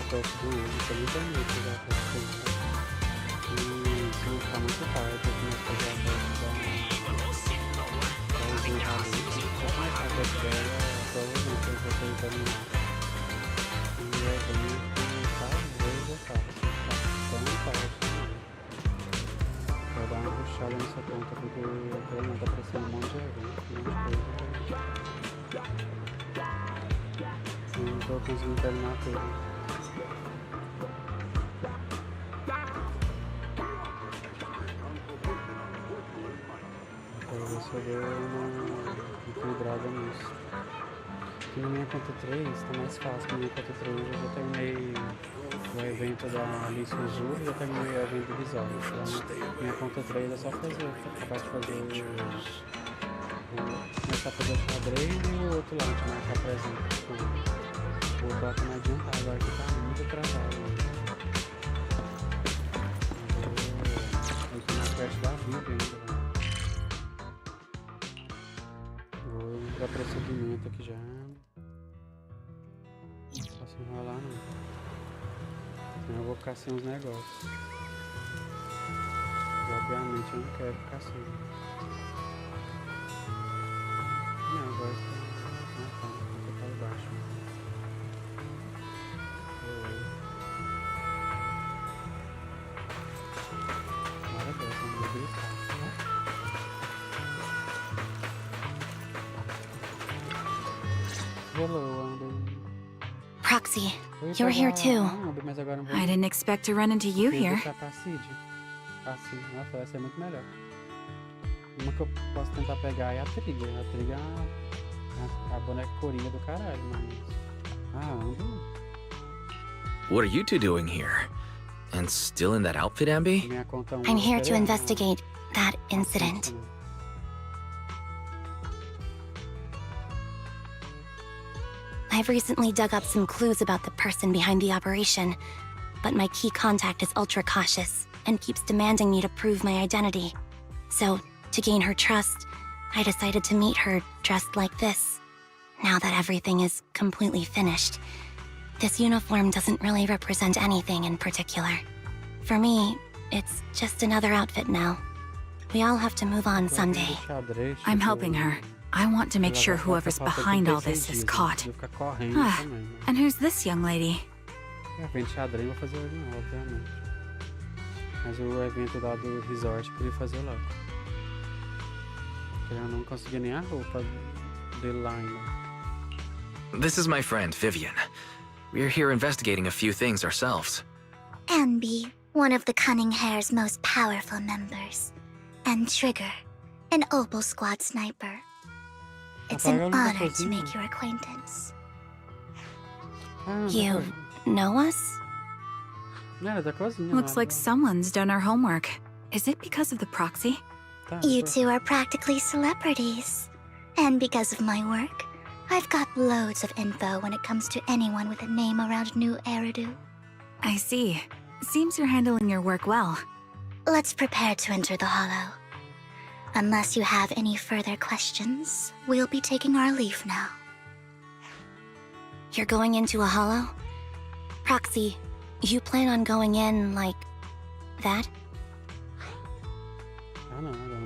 perto do uso, isso é muito bonito já pra coisa. E se não ficar muito tarde, eu começo a fazer a teste da usina ali. Se eu começar a teste dela, provavelmente eu vou ter terminar. E o evento, talvez eu faça, se ficar tão tarde também. Vou dar uma puxada nessa conta, porque pra mim tá aparecendo um monte de evento, um monte de coisa. Eu não tô conseguindo terminar tudo. Quero ver se eu dou uma equilibrada nisso. Aqui na minha conta 3 tá mais fácil. Na minha conta 3 eu já terminei o evento da Alice Azul e já terminei o evento do Resort. Então, minha conta 3 é só fazer, capaz de fazer começar a fazer o xadrez e o outro lá, de marcar presente. O outro lá tá mais adiantado, agora que tá muito atrasado. Eu tô na quest da vida ainda. Vou dar procedimento aqui já. Não posso enrolar não. Senão eu vou ficar sem os negócios. E obviamente eu não quero ficar sem. Não, agora está. Ah, tá. Vou botar embaixo. Agora dessa, não vou gritar. Hello, Amber. Proxy, you're here too. Mas agora I didn't expect to run into you here. Deixar pra Cid. Assim, nossa, vai ser muito melhor. Uma que eu posso tentar pegar é a Triga. A Triga é a boneca coringa do caralho, mas... Ah, Amber. What are you two doing here? And still in that outfit, Ambi? Minha conta I'm here to investigate that incident. I've recently dug up some clues about the person behind the operation, but my key contact is ultra cautious and keeps demanding me to prove my identity. So, to gain her trust, I decided to meet her dressed like this. Now that everything is completely finished, this uniform doesn't really represent anything in particular. For me, it's just another outfit now. We all have to move on someday. I'm helping her. I want to make sure whoever's behind all this is caught. And who's this young lady? Evento xadrez eu vou fazer hoje não, obviamente. Mas o evento lá do resort eu queria fazer logo. Eu não consegui nem a roupa dele lá ainda. This is my friend, Vivian. We're here investigating a few things ourselves. Ambi, one of the Cunning Hare's most powerful members. And Trigger, an Opal Squad sniper. It's an honor to make your acquaintance. You know us? Looks like someone's done our homework. Is it because of the proxy? You two are practically celebrities. And because of my work, I've got loads of info when it comes to anyone with a name around New Eridu. I see. Seems you're handling your work well. Let's prepare to enter the Hollow. Unless you have any further questions, we'll be taking our leave now. You're going into a hollow? Proxy, you plan on going in like that? Ah não, agora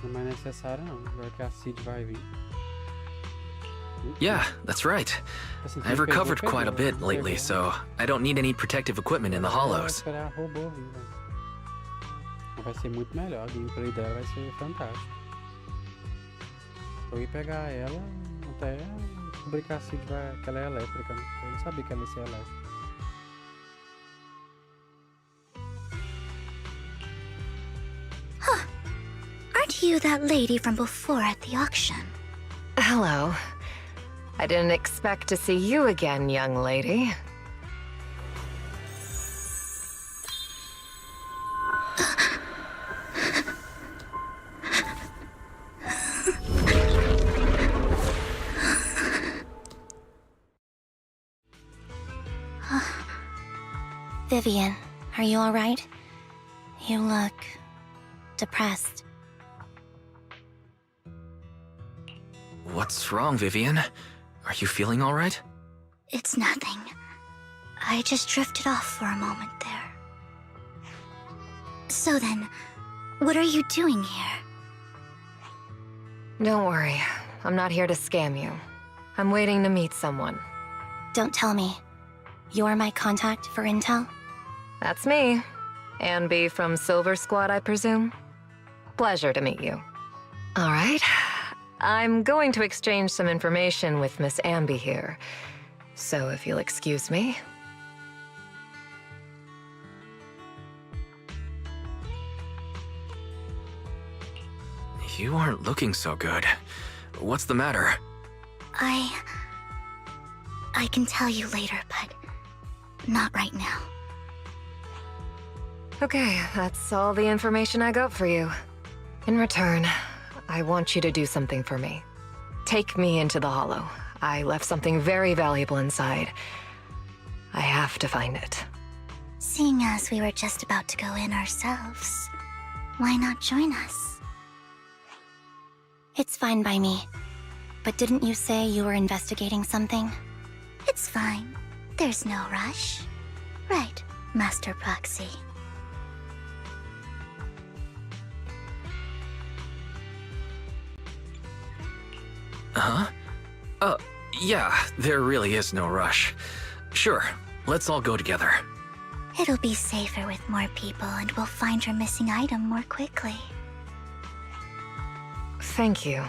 não é mais necessário não, agora que a Cid vai vir. Yeah, that's right. I've recovered quite a bit lately, so I don't need any protective equipment in the hollows. Vai ser muito melhor, a gameplay dela vai ser fantástico. Eu ia pegar ela até descobrir que a Cid que ela é elétrica, né? Eu não sabia que ela ia ser elétrica. Huh. Aren't you that lady from before at the auction? Hello. I didn't expect to see you again, young lady. Vivian, are you all right? You look depressed. What's wrong, Vivian? Are you feeling all right? It's nothing. I just drifted off for a moment there. So then, what are you doing here? Don't worry. I'm not here to scam you. I'm waiting to meet someone. Don't tell me. You're my contact for intel? That's me. Ambi from Silver Squad, I presume? Pleasure to meet you. All right. I'm going to exchange some information with Miss Ambi here. So if you'll excuse me. You aren't looking so good. What's the matter? I can tell you later, but not right now. Okay, that's all the information I got for you. In return, I want you to do something for me. Take me into the Hollow. I left something very valuable inside. I have to find it. Seeing as we were just about to go in ourselves, why not join us? It's fine by me. But didn't you say you were investigating something? It's fine. There's no rush. Right, Master Proxy. Huh? Yeah, there really is no rush. Sure, let's all go together. It'll be safer with more people, and we'll find your missing item more quickly. Thank you.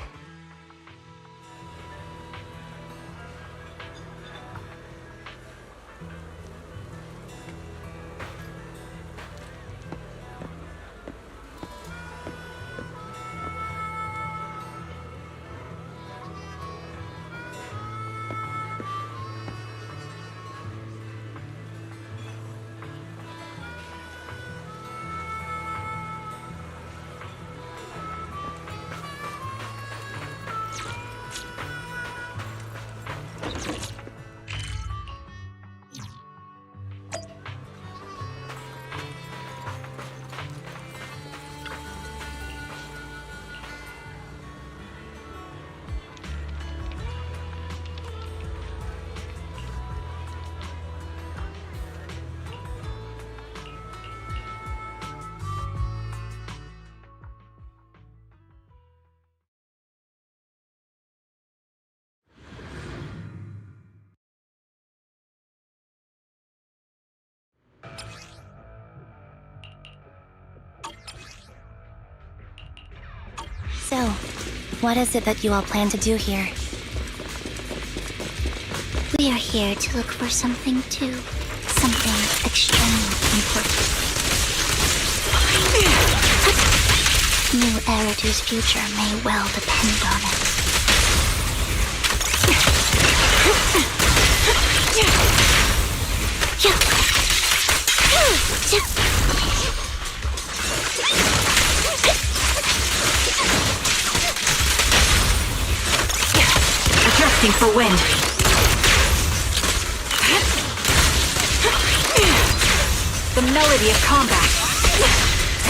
So, what is it that you all plan to do here? We are here to look for something too. Something extremely important. New Eridu's future may well depend on it. Adjusting for wind. The melody of combat.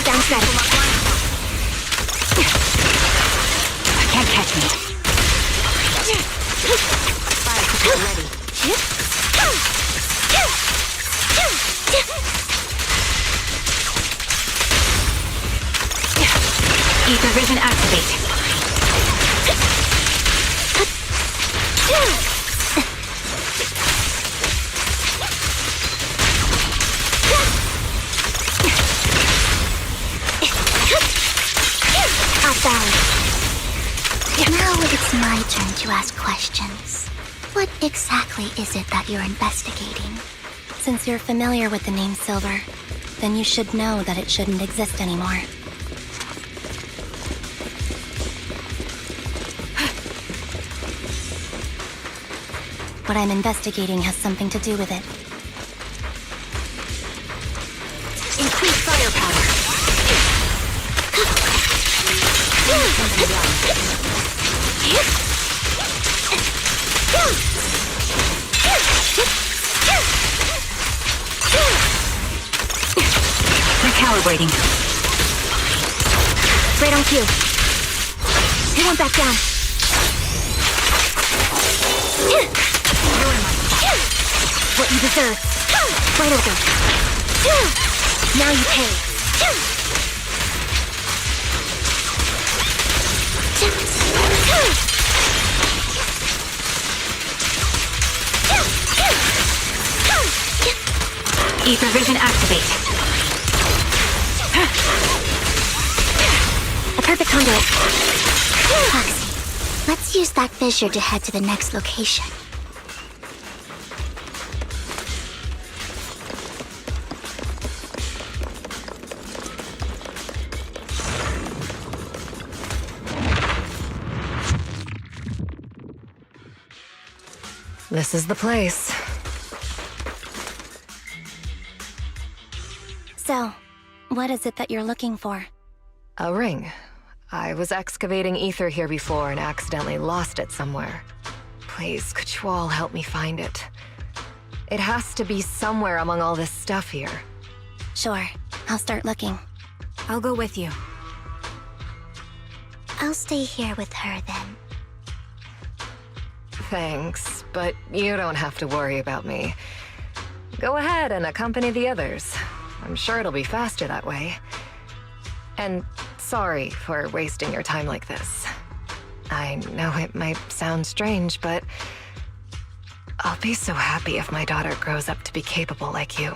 Sounds good. Can't catch me. Fire control ready. Ether vision activate. Now it's my turn to ask questions. What exactly is it that you're investigating? Since you're familiar with the name Silver, then you should know that it shouldn't exist anymore. What I'm investigating has something to do with it. Increase firepower. Recalibrating. Right on cue. He won't back down. What you deserve. Right over. Now you pay. Ether vision activate. A perfect conduit. Foxy, let's use that fissure to head to the next location. This is the place. So, what is it that you're looking for? A ring. I was excavating ether here before and accidentally lost it somewhere. Please, could you all help me find it? It has to be somewhere among all this stuff here. Sure, I'll start looking. I'll go with you. I'll stay here with her then. Thanks, but you don't have to worry about me. Go ahead and accompany the others. I'm sure it'll be faster that way. And sorry for wasting your time like this. I know it might sound strange, but I'll be so happy if my daughter grows up to be capable like you.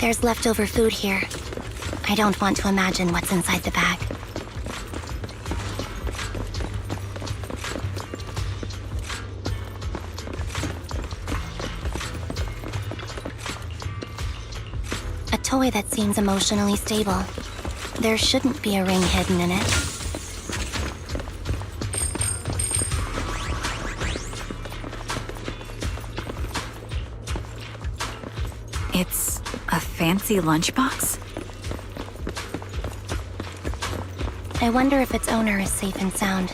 There's leftover food here. I don't want to imagine what's inside the bag. A toy that seems emotionally stable. There shouldn't be a ring hidden in it. It's a fancy lunchbox? I wonder if its owner is safe and sound.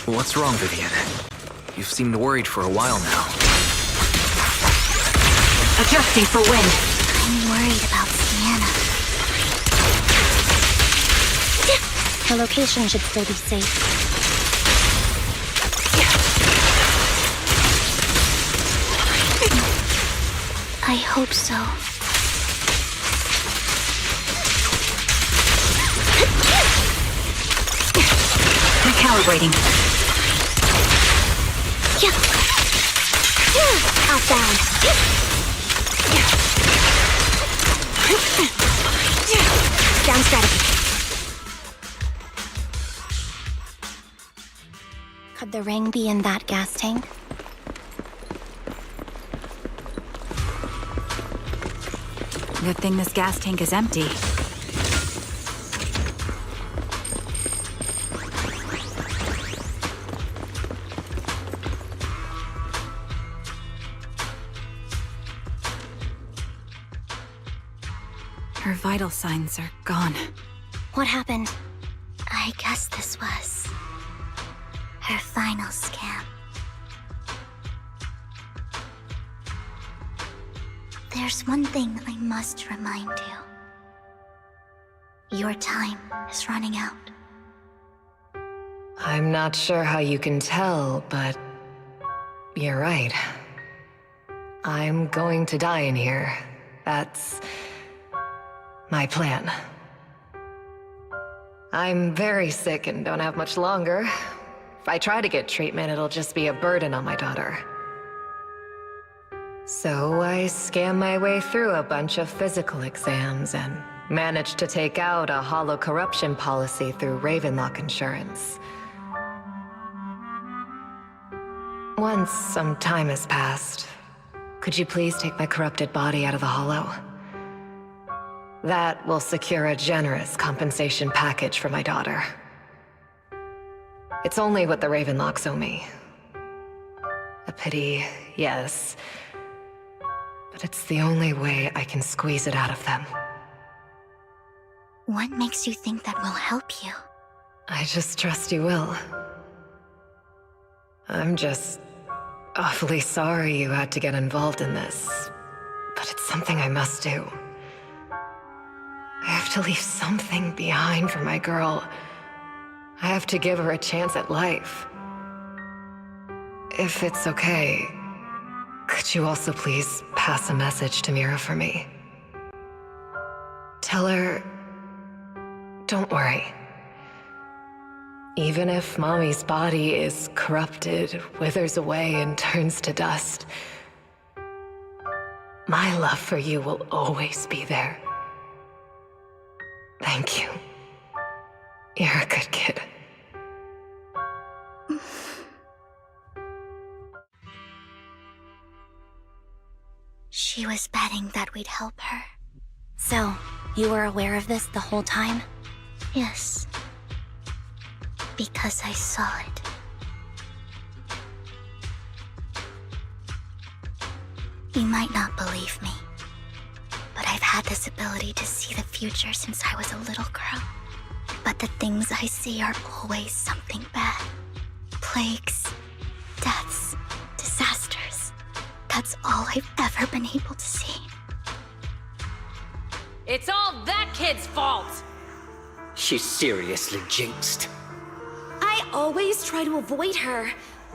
What's wrong, Vivian? You've seemed worried for a while now. Adjusting for wind. I'm worried about Sienna. The location should still be safe. I hope so. Recalibrating. Outbound. Down strategy. Could the ring be in that gas tank? Good thing this gas tank is empty. Her vital signs are gone. What happened? I guess this was her final scan. There's one thing I must remind you. Your time is running out. I'm not sure how you can tell, but you're right. I'm going to die in here. That's my plan. I'm very sick and don't have much longer. If I try to get treatment, it'll just be a burden on my daughter. So I scam my way through a bunch of physical exams and managed to take out a hollow corruption policy through Ravenlock Insurance. Once some time has passed, could you please take my corrupted body out of the hollow? That will secure a generous compensation package for my daughter. It's only what the Ravenlocks owe me. A pity, yes. But it's the only way I can squeeze it out of them. What makes you think that will help you? I just trust you will. I'm just awfully sorry you had to get involved in this. But it's something I must do. I have to leave something behind for my girl. I have to give her a chance at life. If it's okay, could you also please pass a message to Mira for me? Tell her, don't worry. Even if Mommy's body is corrupted, withers away, and turns to dust, my love for you will always be there. Thank you. You're a good kid. She was betting that we'd help her. So, you were aware of this the whole time? Yes. Because I saw it. You might not believe me, but I've had this ability to see the future since I was a little girl. But the things I see are always something bad. Plagues, deaths, disasters. That's all I've ever been able to see. It's all that kid's fault! She's seriously jinxed. I always try to avoid her.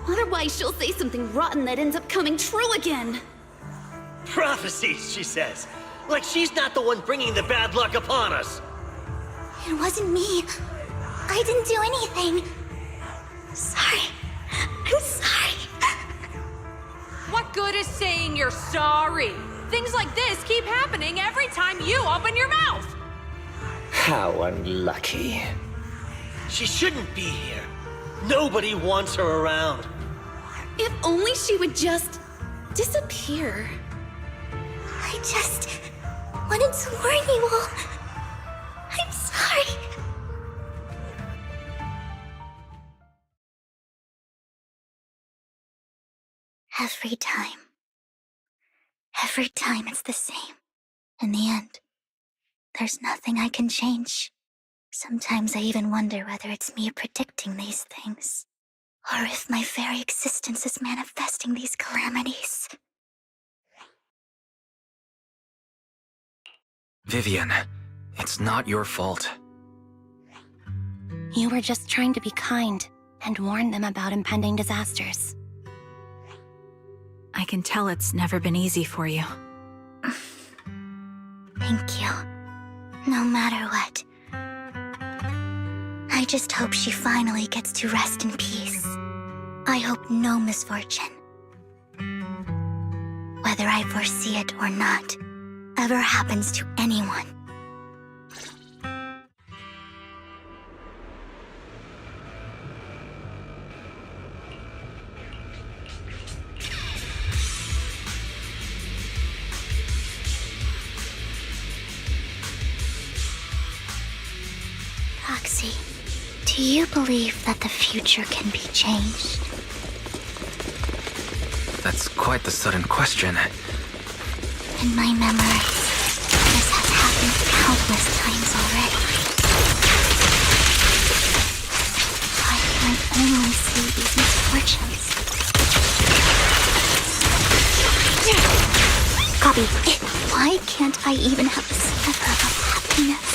Otherwise, she'll say something rotten that ends up coming true again. Prophecies, she says. Like she's not the one bringing the bad luck upon us. It wasn't me. I didn't do anything. Sorry. I'm sorry. What good is saying you're sorry? Things like this keep happening every time you open your mouth! How unlucky. She shouldn't be here. Nobody wants her around. If only she would just disappear. I just wanted to warn you all. I'm sorry. Every time it's the same. In the end, there's nothing I can change. Sometimes I even wonder whether it's me predicting these things, or if my very existence is manifesting these calamities. Vivian, it's not your fault. You were just trying to be kind and warn them about impending disasters. I can tell it's never been easy for you. Thank you. No matter what. I just hope she finally gets to rest in peace. I hope no misfortune, whether I foresee it or not, ever happens to anyone. Foxy, do you believe that the future can be changed? That's quite the sudden question. In my memory, this has happened countless times already. Why can I only see these misfortunes? Copy. Why can't I even have a sliver of happiness?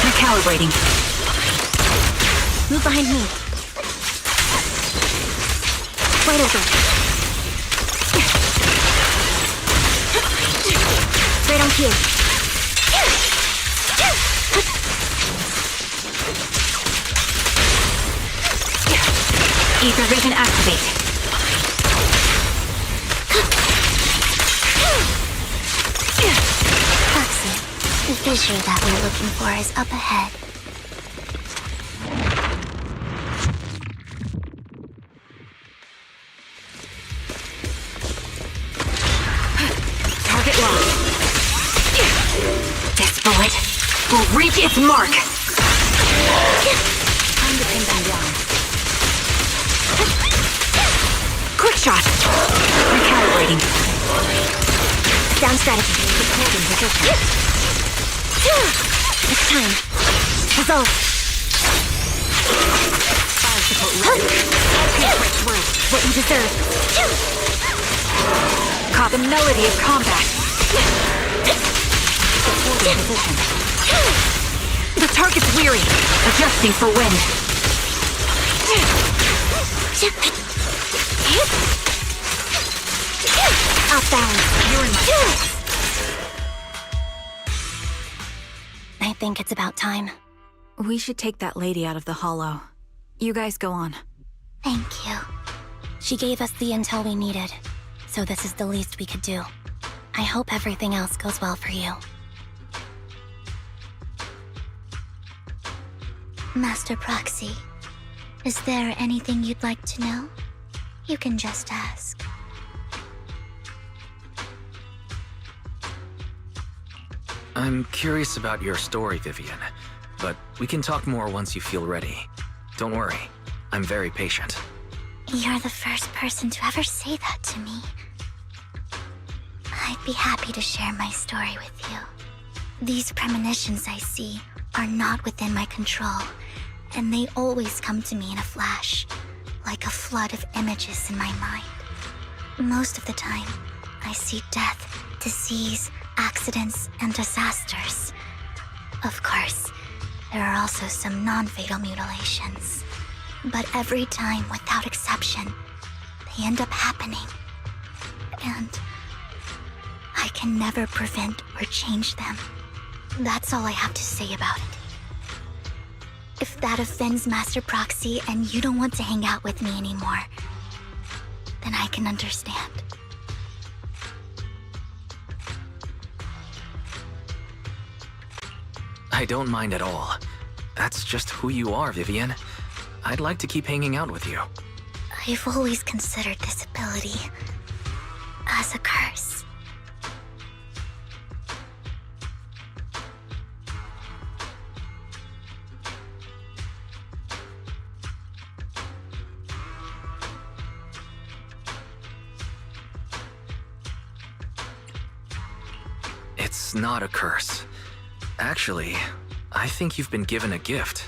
Recalibrating. Move behind me. Right over. Right on cue. Ether vision activate. Foxy, the fissure that we're looking for is up ahead. Make its mark! Time to pin them down. Quick shot! Recalibrating. Down strategy. Holding position. It's time. Resolve. Fire support ready. Right through. What you deserve. Caught the melody of combat. Holding position. The target's weary. Adjusting for wind. Off balance. You're in my sights. I think it's about time. We should take that lady out of the hollow. You guys go on. Thank you. She gave us the intel we needed, so this is the least we could do. I hope everything else goes well for you. Master Proxy, is there anything you'd like to know? You can just ask. I'm curious about your story, Vivian, but we can talk more once you feel ready. Don't worry, I'm very patient. You're the first person to ever say that to me. I'd be happy to share my story with you. These premonitions I see are not within my control, and they always come to me in a flash, like a flood of images in my mind. Most of the time, I see death, disease, accidents, and disasters. Of course, there are also some non-fatal mutilations. But every time, without exception, they end up happening. And I can never prevent or change them. That's all I have to say about it. If that offends Master Proxy and you don't want to hang out with me anymore, then I can understand. I don't mind at all. That's just who you are, Vivian. I'd like to keep hanging out with you. I've always considered this ability as a curse. It's not a curse. Actually, I think you've been given a gift.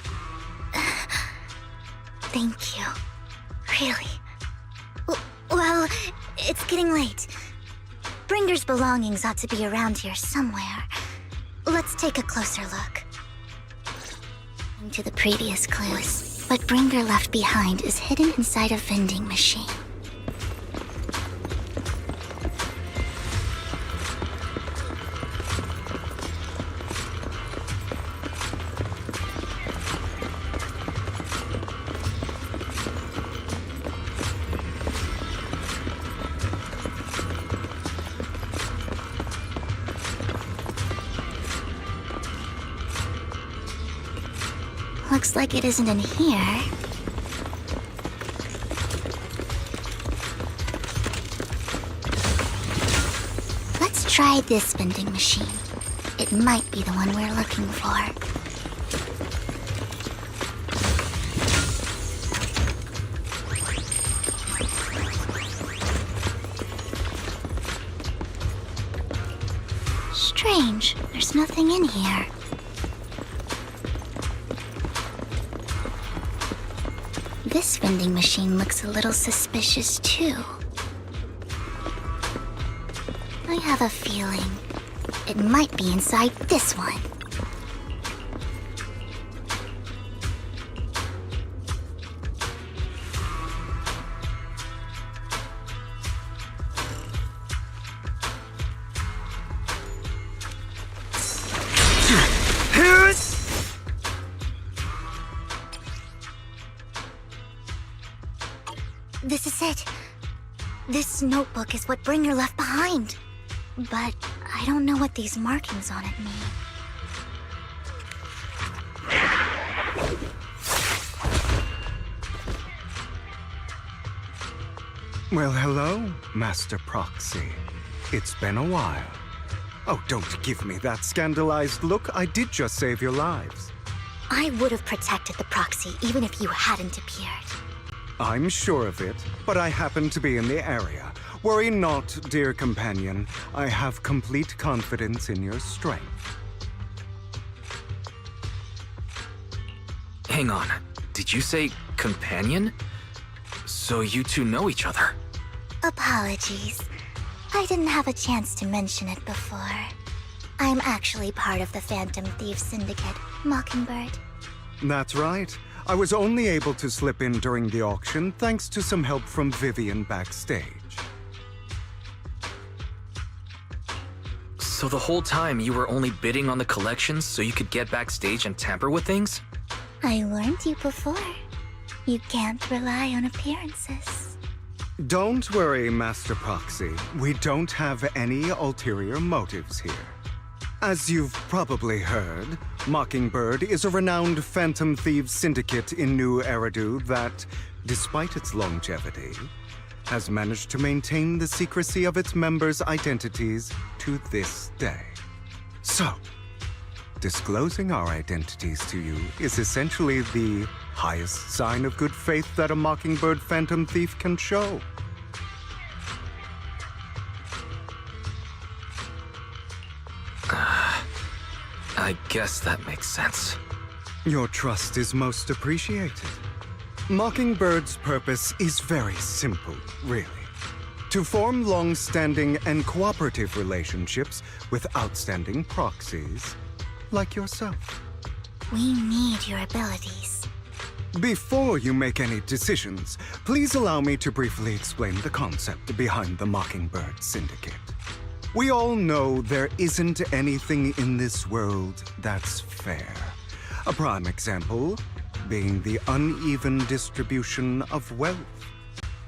Thank you. Really. Well, it's getting late. Bringer's belongings ought to be around here somewhere. Let's take a closer look. To the previous clues, what Bringer left behind is hidden inside a vending machine. Looks like it isn't in here. Let's try this vending machine. It might be the one we're looking for. Strange, there's nothing in here. This vending machine looks a little suspicious, too. I have a feeling it might be inside this one. This is it. This notebook is what Bringer left behind. But I don't know what these markings on it mean. Well, hello, Master Proxy. It's been a while. Oh, don't give me that scandalized look. I did just save your lives. I would have protected the proxy even if you hadn't appeared. I'm sure of it, but I happen to be in the area. Worry not, dear companion. I have complete confidence in your strength. Hang on. Did you say companion? So you two know each other? Apologies. I didn't have a chance to mention it before. I'm actually part of the Phantom Thieves Syndicate, Mockingbird. That's right. I was only able to slip in during the auction thanks to some help from Vivian backstage. So the whole time you were only bidding on the collections so you could get backstage and tamper with things? I warned you before. You can't rely on appearances. Don't worry, Master Proxy. We don't have any ulterior motives here. As you've probably heard, Mockingbird is a renowned Phantom Thieves syndicate in New Eridu that, despite its longevity, has managed to maintain the secrecy of its members' identities to this day. So, disclosing our identities to you is essentially the highest sign of good faith that a Mockingbird Phantom Thief can show. I guess that makes sense. Your trust is most appreciated. Mockingbird's purpose is very simple, really. To form long-standing and cooperative relationships with outstanding proxies, like yourself. We need your abilities. Before you make any decisions, please allow me to briefly explain the concept behind the Mockingbird Syndicate. We all know there isn't anything in this world that's fair. A prime example being the uneven distribution of wealth.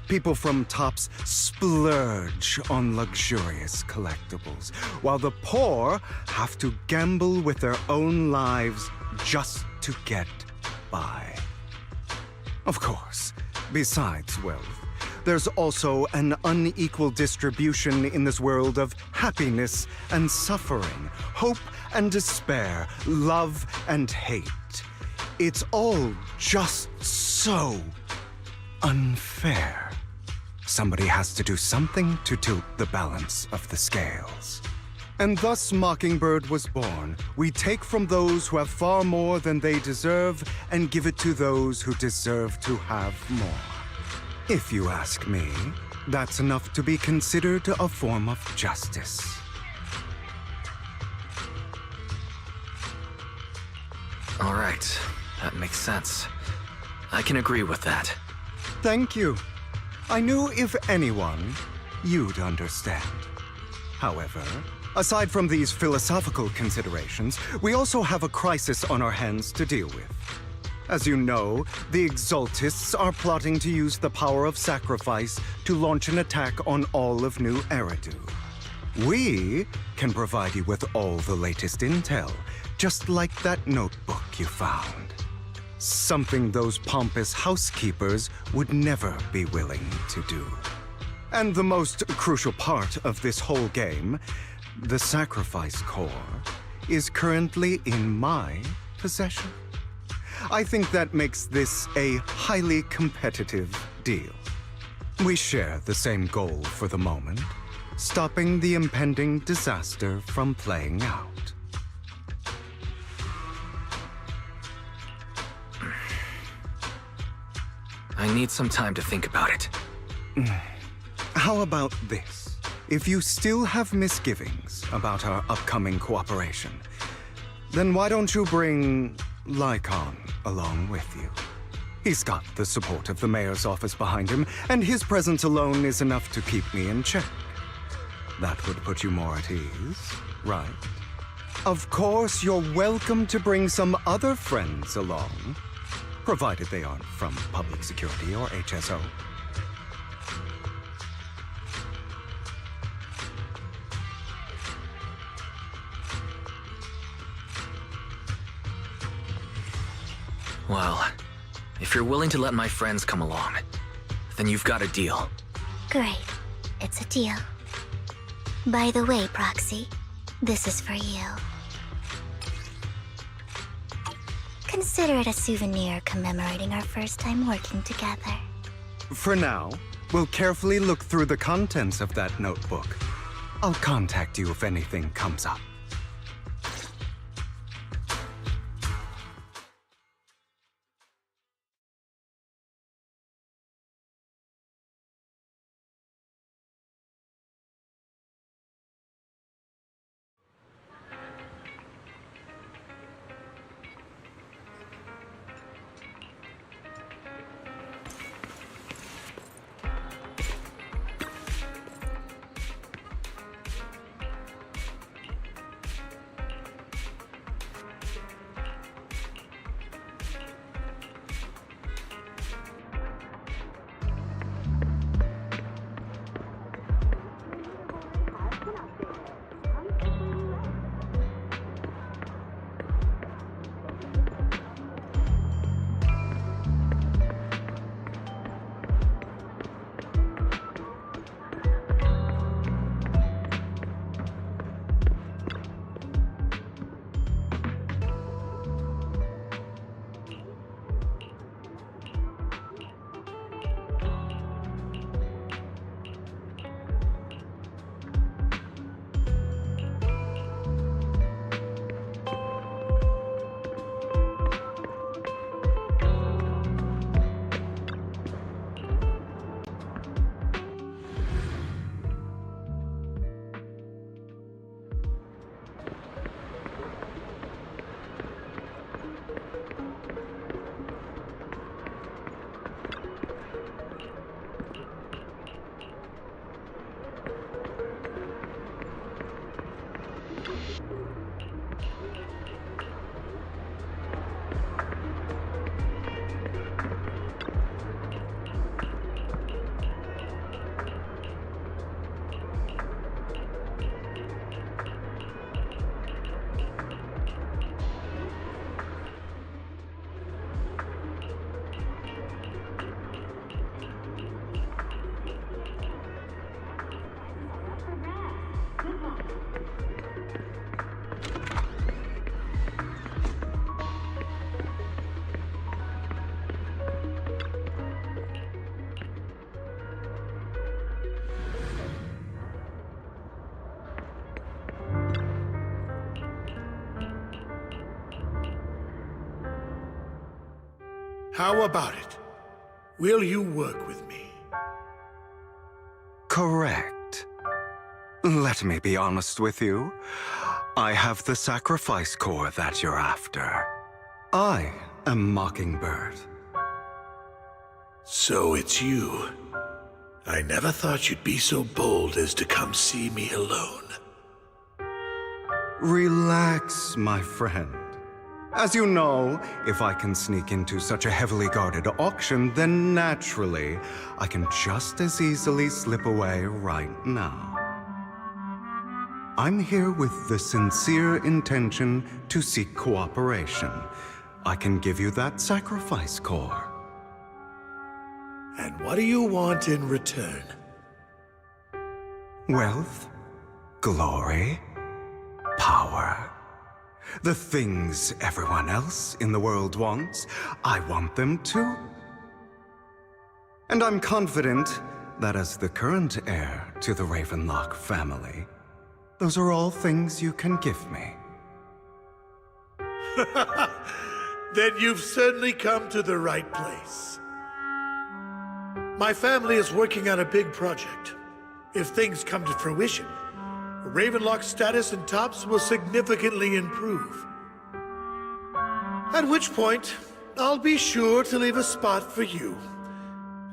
People from tops splurge on luxurious collectibles, while the poor have to gamble with their own lives just to get by. Of course, besides wealth, there's also an unequal distribution in this world of happiness and suffering, hope and despair, love and hate. It's all just so unfair. Somebody has to do something to tilt the balance of the scales. And thus Mockingbird was born. We take from those who have far more than they deserve and give it to those who deserve to have more. If you ask me, that's enough to be considered a form of justice. All right, that makes sense. I can agree with that. Thank you. I knew if anyone, you'd understand. However, aside from these philosophical considerations, we also have a crisis on our hands to deal with. As you know, the Exaltists are plotting to use the power of sacrifice to launch an attack on all of New Eridu. We can provide you with all the latest intel, just like that notebook you found. Something those pompous housekeepers would never be willing to do. And the most crucial part of this whole game, the sacrifice core, is currently in my possession. I think that makes this a highly competitive deal. We share the same goal for the moment, stopping the impending disaster from playing out. I need some time to think about it. How about this? If you still have misgivings about our upcoming cooperation, then why don't you bring Lycon along with you? He's got the support of the mayor's office behind him, and his presence alone is enough to keep me in check. That would put you more at ease, right? Of course, you're welcome to bring some other friends along, provided they aren't from public security or HSO. Well, if you're willing to let my friends come along, then you've got a deal. Great. It's a deal. By the way, Proxy, This is for you. Consider it a souvenir commemorating our first time working together. For now, we'll carefully look through the contents of that notebook. I'll contact you if anything comes up. How about it? Will you work with me? Correct. Let me be honest with you. I have the sacrifice core that you're after. I am Mockingbird. So it's you. I never thought you'd be so bold as to come see me alone. Relax, my friend. As you know, if I can sneak into such a heavily guarded auction, then naturally, I can just as easily slip away right now. I'm here with the sincere intention to seek cooperation. I can give you that sacrifice core. And what do you want in return? Wealth, glory, power. The things everyone else in the world wants, I want them too. And I'm confident that as the current heir to the Ravenlock family, those are all things you can give me. Then you've certainly come to the right place. My family is working on a big project. If things come to fruition, Ravenlock's status in Tops will significantly improve. At which point, I'll be sure to leave a spot for you.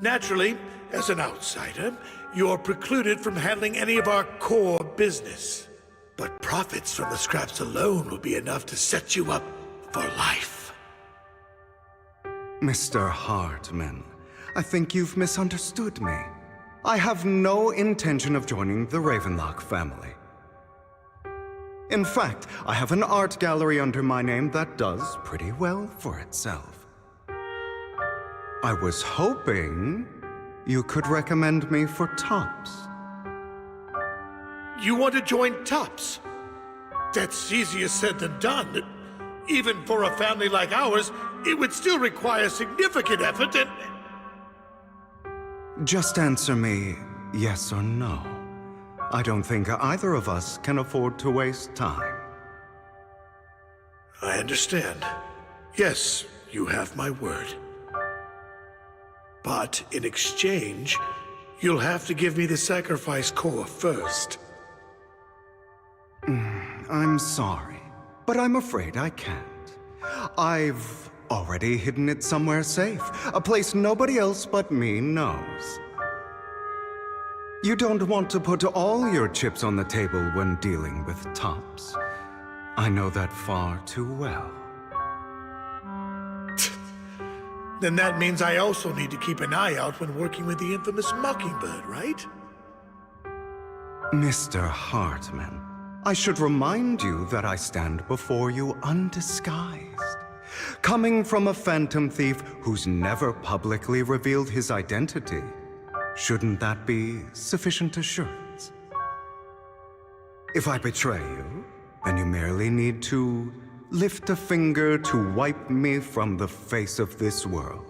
Naturally, as an outsider, you're precluded from handling any of our core business. But profits from the scraps alone will be enough to set you up for life. Mr. Hartman, I think you've misunderstood me. I have no intention of joining the Ravenlock family. In fact, I have an art gallery under my name that does pretty well for itself. I was hoping you could recommend me for Tops. You want to join Tops? That's easier said than done. Even for a family like ours, it would still require significant effort and... Just answer me yes or no. I don't think either of us can afford to waste time. I understand. Yes, you have my word. But in exchange, you'll have to give me the sacrifice core first. I'm sorry, but I'm afraid I can't. I've already hidden it somewhere safe, a place nobody else but me knows. You don't want to put all your chips on the table when dealing with tops. I know that far too well. Then that means I also need to keep an eye out when working with the infamous Mockingbird, right? Mr. Hartman, I should remind you that I stand before you undisguised. Coming from a phantom thief who's never publicly revealed his identity, shouldn't that be sufficient assurance? If I betray you, then you merely need to lift a finger to wipe me from the face of this world.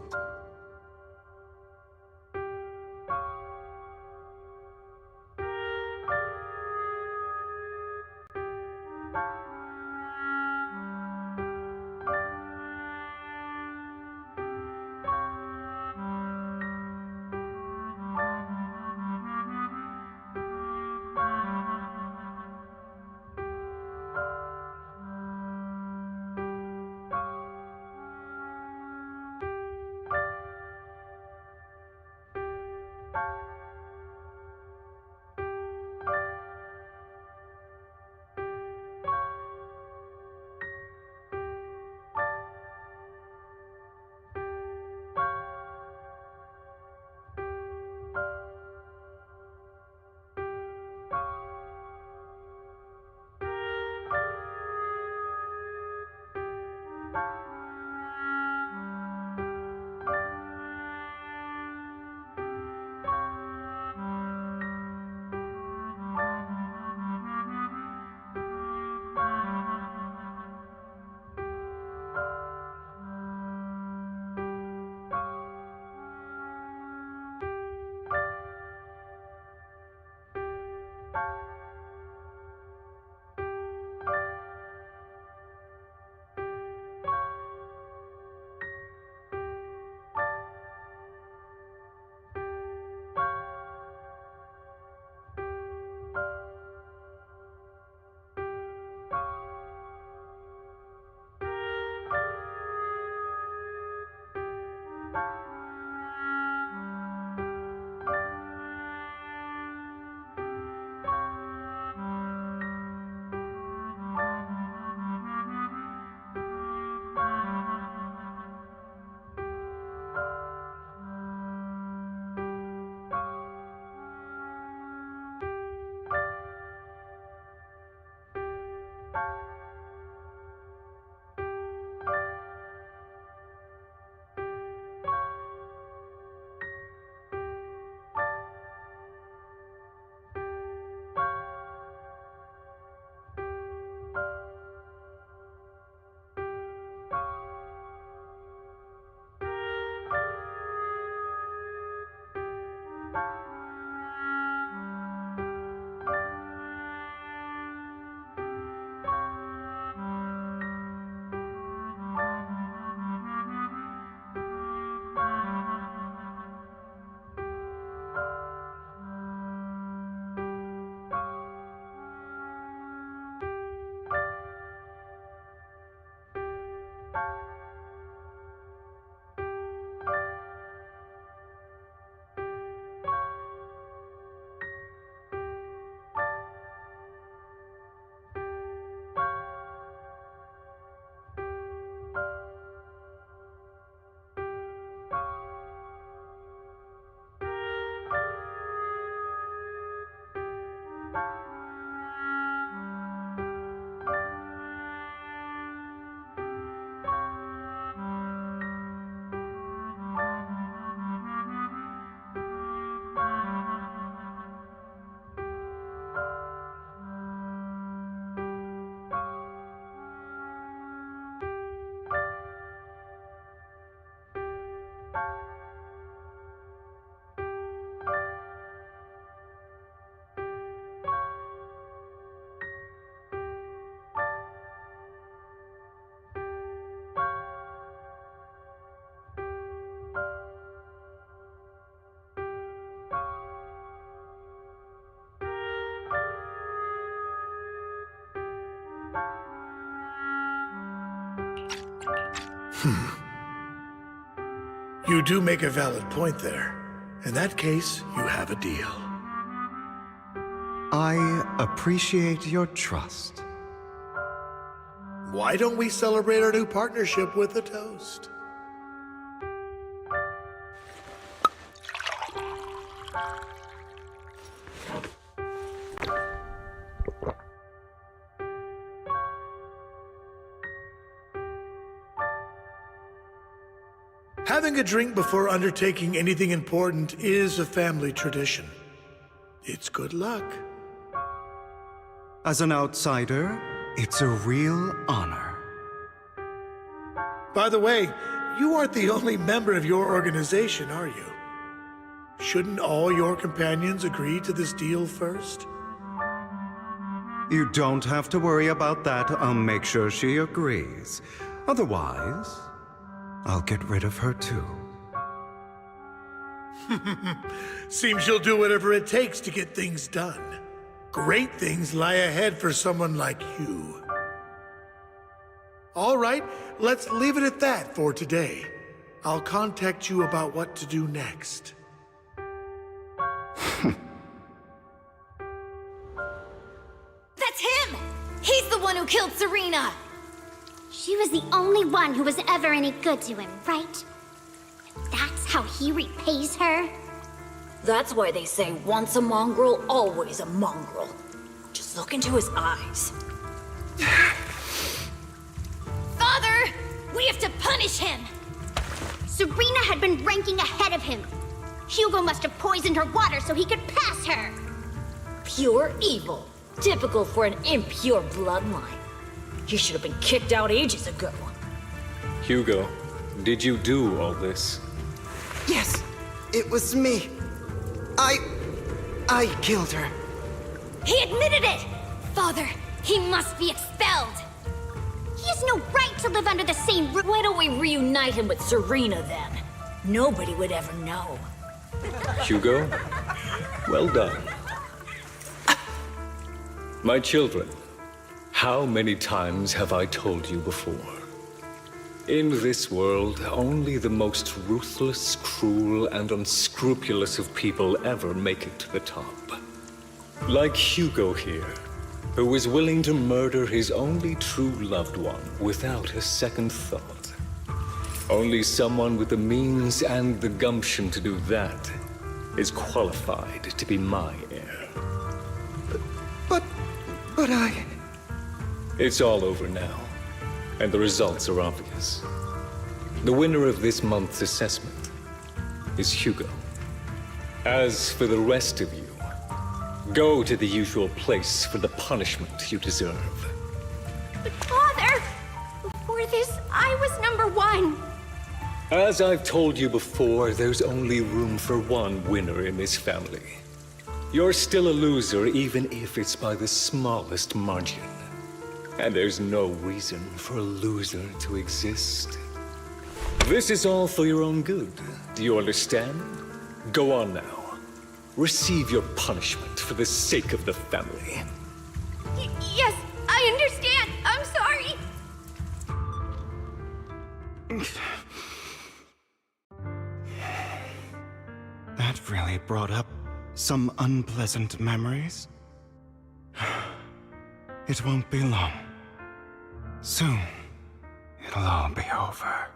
You do make a valid point there. In that case, you have a deal. I appreciate your trust. Why don't we celebrate our new partnership with a toast? Having a drink before undertaking anything important is a family tradition. It's good luck. As an outsider, it's a real honor. By the way, you aren't the only member of your organization, are you? Shouldn't all your companions agree to this deal first? You don't have to worry about that. I'll make sure she agrees. Otherwise, I'll get rid of her too. Seems you'll do whatever it takes to get things done. Great things lie ahead for someone like you. All right, let's leave it at that for today. I'll contact you about what to do next. That's him! He's the one who killed Serena! She was the only one who was ever any good to him, right? That's how he repays her? That's why they say once a mongrel, always a mongrel. Just look into his eyes. Father! We have to punish him! Serena had been ranking ahead of him. Hugo must have poisoned her water so he could pass her. Pure evil. Typical for an impure bloodline. He should have been kicked out ages ago. Hugo, did you do all this? Yes, it was me. I killed her. He admitted it! Father, he must be expelled! He has no right to live under the same roof. Why don't we reunite him with Serena then? Nobody would ever know. Hugo, well done. My children, how many times have I told you before? In this world, only the most ruthless, cruel, and unscrupulous of people ever make it to the top. Like Hugo here, who was willing to murder his only true loved one without a second thought. Only someone with the means and the gumption to do that is qualified to be my heir. But I... It's all over now, and the results are obvious. The winner of this month's assessment is Hugo. As for the rest of you, go to the usual place for the punishment you deserve. But Father! Before this, I was number one! As I've told you before, there's only room for one winner in this family. You're still a loser, even if it's by the smallest margin. And there's no reason for a loser to exist. This is all for your own good. Do you understand? Go on now. Receive your punishment for the sake of the family. Yes, I understand. I'm sorry. That really brought up some unpleasant memories. It won't be long. Soon, it'll all be over.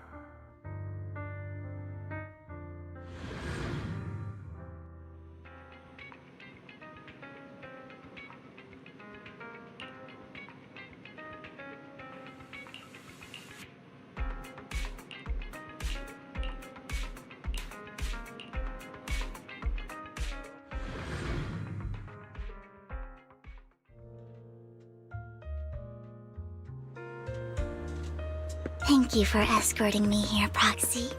Thank you for escorting me here, Proxy.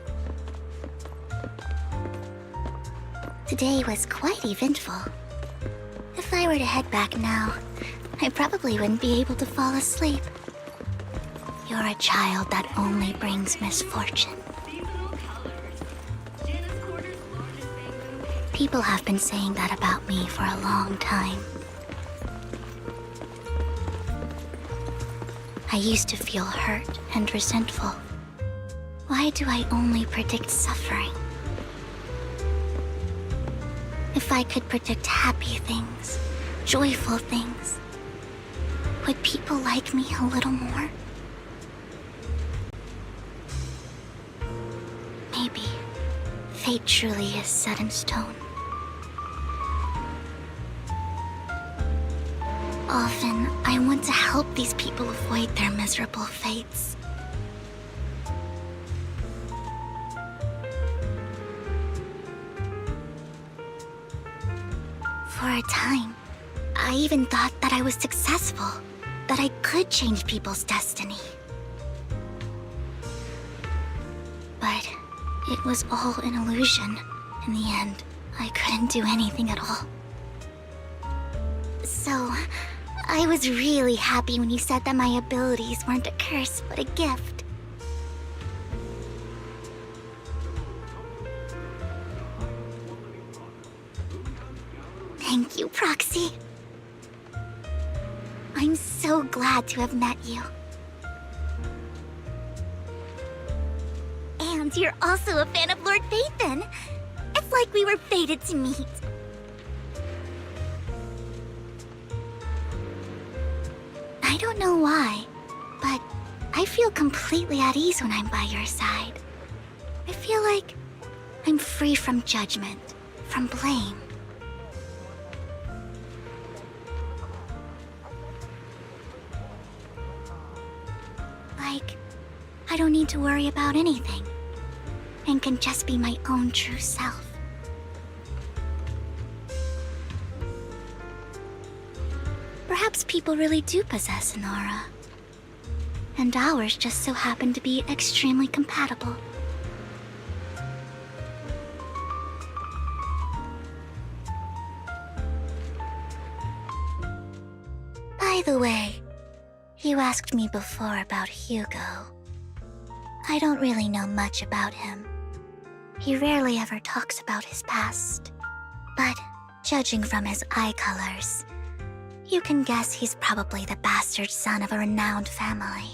Today was quite eventful. If I were to head back now, I probably wouldn't be able to fall asleep. You're a child that only brings misfortune. People have been saying that about me for a long time. I used to feel hurt and resentful, Why do I only predict suffering? If I could predict happy things, joyful things, would people like me a little more? Maybe fate truly is set in stone. Often, I want to help these people avoid their miserable fates. For a time, I even thought that I was successful, that I could change people's destiny. But it was all an illusion. In the end, I couldn't do anything at all. So, I was really happy when you said that my abilities weren't a curse, but a gift. Thank you, Proxy. I'm so glad to have met you. And you're also a fan of Lord Phaethon. It's like we were fated to meet. I don't know why, but I feel completely at ease when I'm by your side. I feel like I'm free from judgment, from blame. Like, I don't need to worry about anything, and can just be my own true self. Perhaps people really do possess an aura, and ours just so happen to be extremely compatible. By the way, you asked me before about Hugo. I don't really know much about him. He rarely ever talks about his past. But judging from his eye colors, you can guess he's probably the bastard son of a renowned family.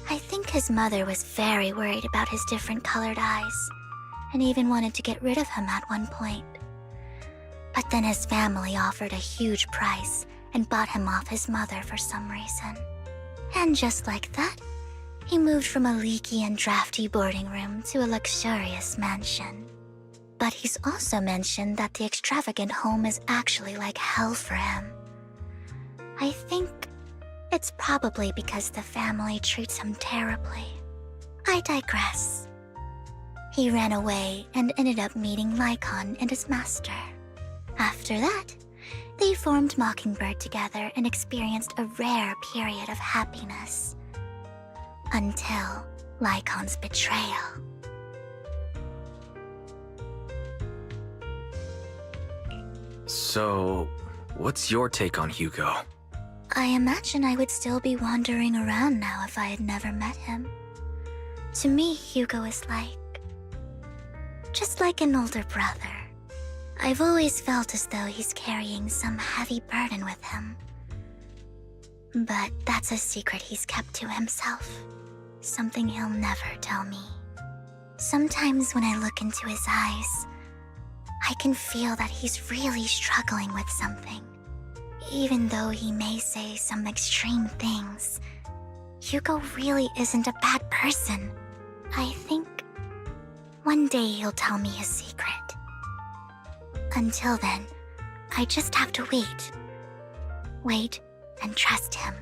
I think his mother was very worried about his different colored eyes, and even wanted to get rid of him at one point. But then his family offered a huge price and bought him off his mother for some reason. And just like that, he moved from a leaky and drafty boarding room to a luxurious mansion. But he's also mentioned that the extravagant home is actually like hell for him. I think it's probably because the family treats him terribly. I digress. He ran away and ended up meeting Lycon and his master. After that, they formed Mockingbird together and experienced a rare period of happiness. Until Lycon's betrayal. So, what's your take on Hugo? I imagine I would still be wandering around now if I had never met him. To me, Hugo is just like an older brother. I've always felt as though he's carrying some heavy burden with him. But that's a secret he's kept to himself. Something he'll never tell me. Sometimes when I look into his eyes, I can feel that he's really struggling with something. Even though he may say some extreme things, Hugo really isn't a bad person. I think one day he'll tell me his secret. Until then, I just have to wait. Wait and trust him.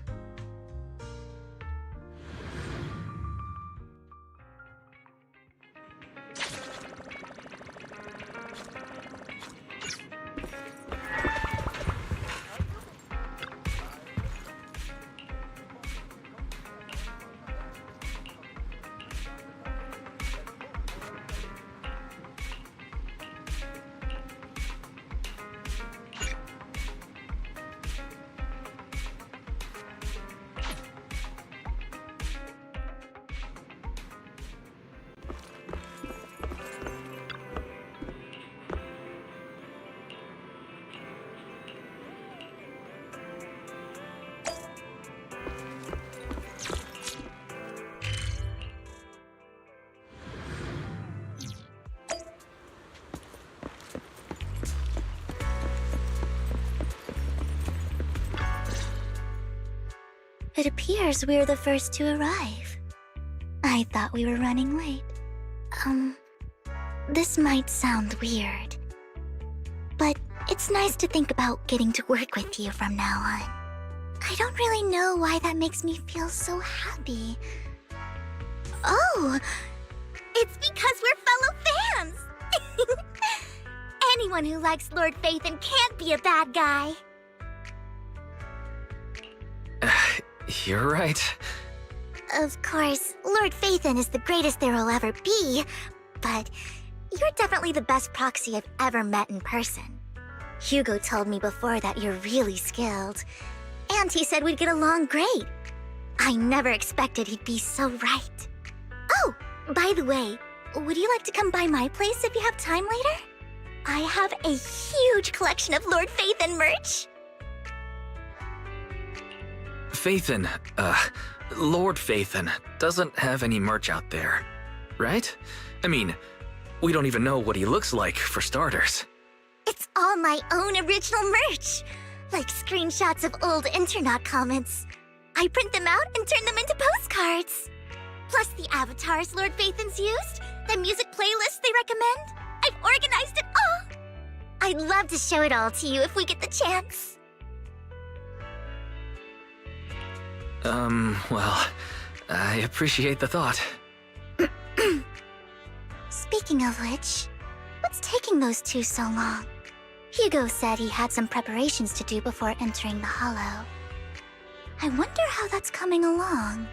It appears we're the first to arrive. I thought we were running late. This might sound weird, but it's nice to think about getting to work with you from now on. I don't really know why that makes me feel so happy. Oh, it's because we're fellow fans! Anyone who likes Lord Phaethon can't be a bad guy. You're right. Of course, Lord Phaethon is the greatest there will ever be, but you're definitely the best proxy I've ever met in person. Hugo told me before that you're really skilled, and he said we'd get along great. I never expected he'd be so right. Oh, by the way, would you like to come by my place if you have time later? I have a huge collection of Lord Phaethon merch. Phaethon, Lord Phaethon doesn't have any merch out there, right? I mean, we don't even know what he looks like, for starters. It's all my own original merch, like screenshots of old Internet comments. I print them out and turn them into postcards. Plus the avatars Lord Phaethon's used, the music playlists they recommend. I've organized it all. I'd love to show it all to you if we get the chance. Well, I appreciate the thought. Speaking of which, what's taking those two so long? Hugo said he had some preparations to do before entering the Hollow. I wonder how that's coming along.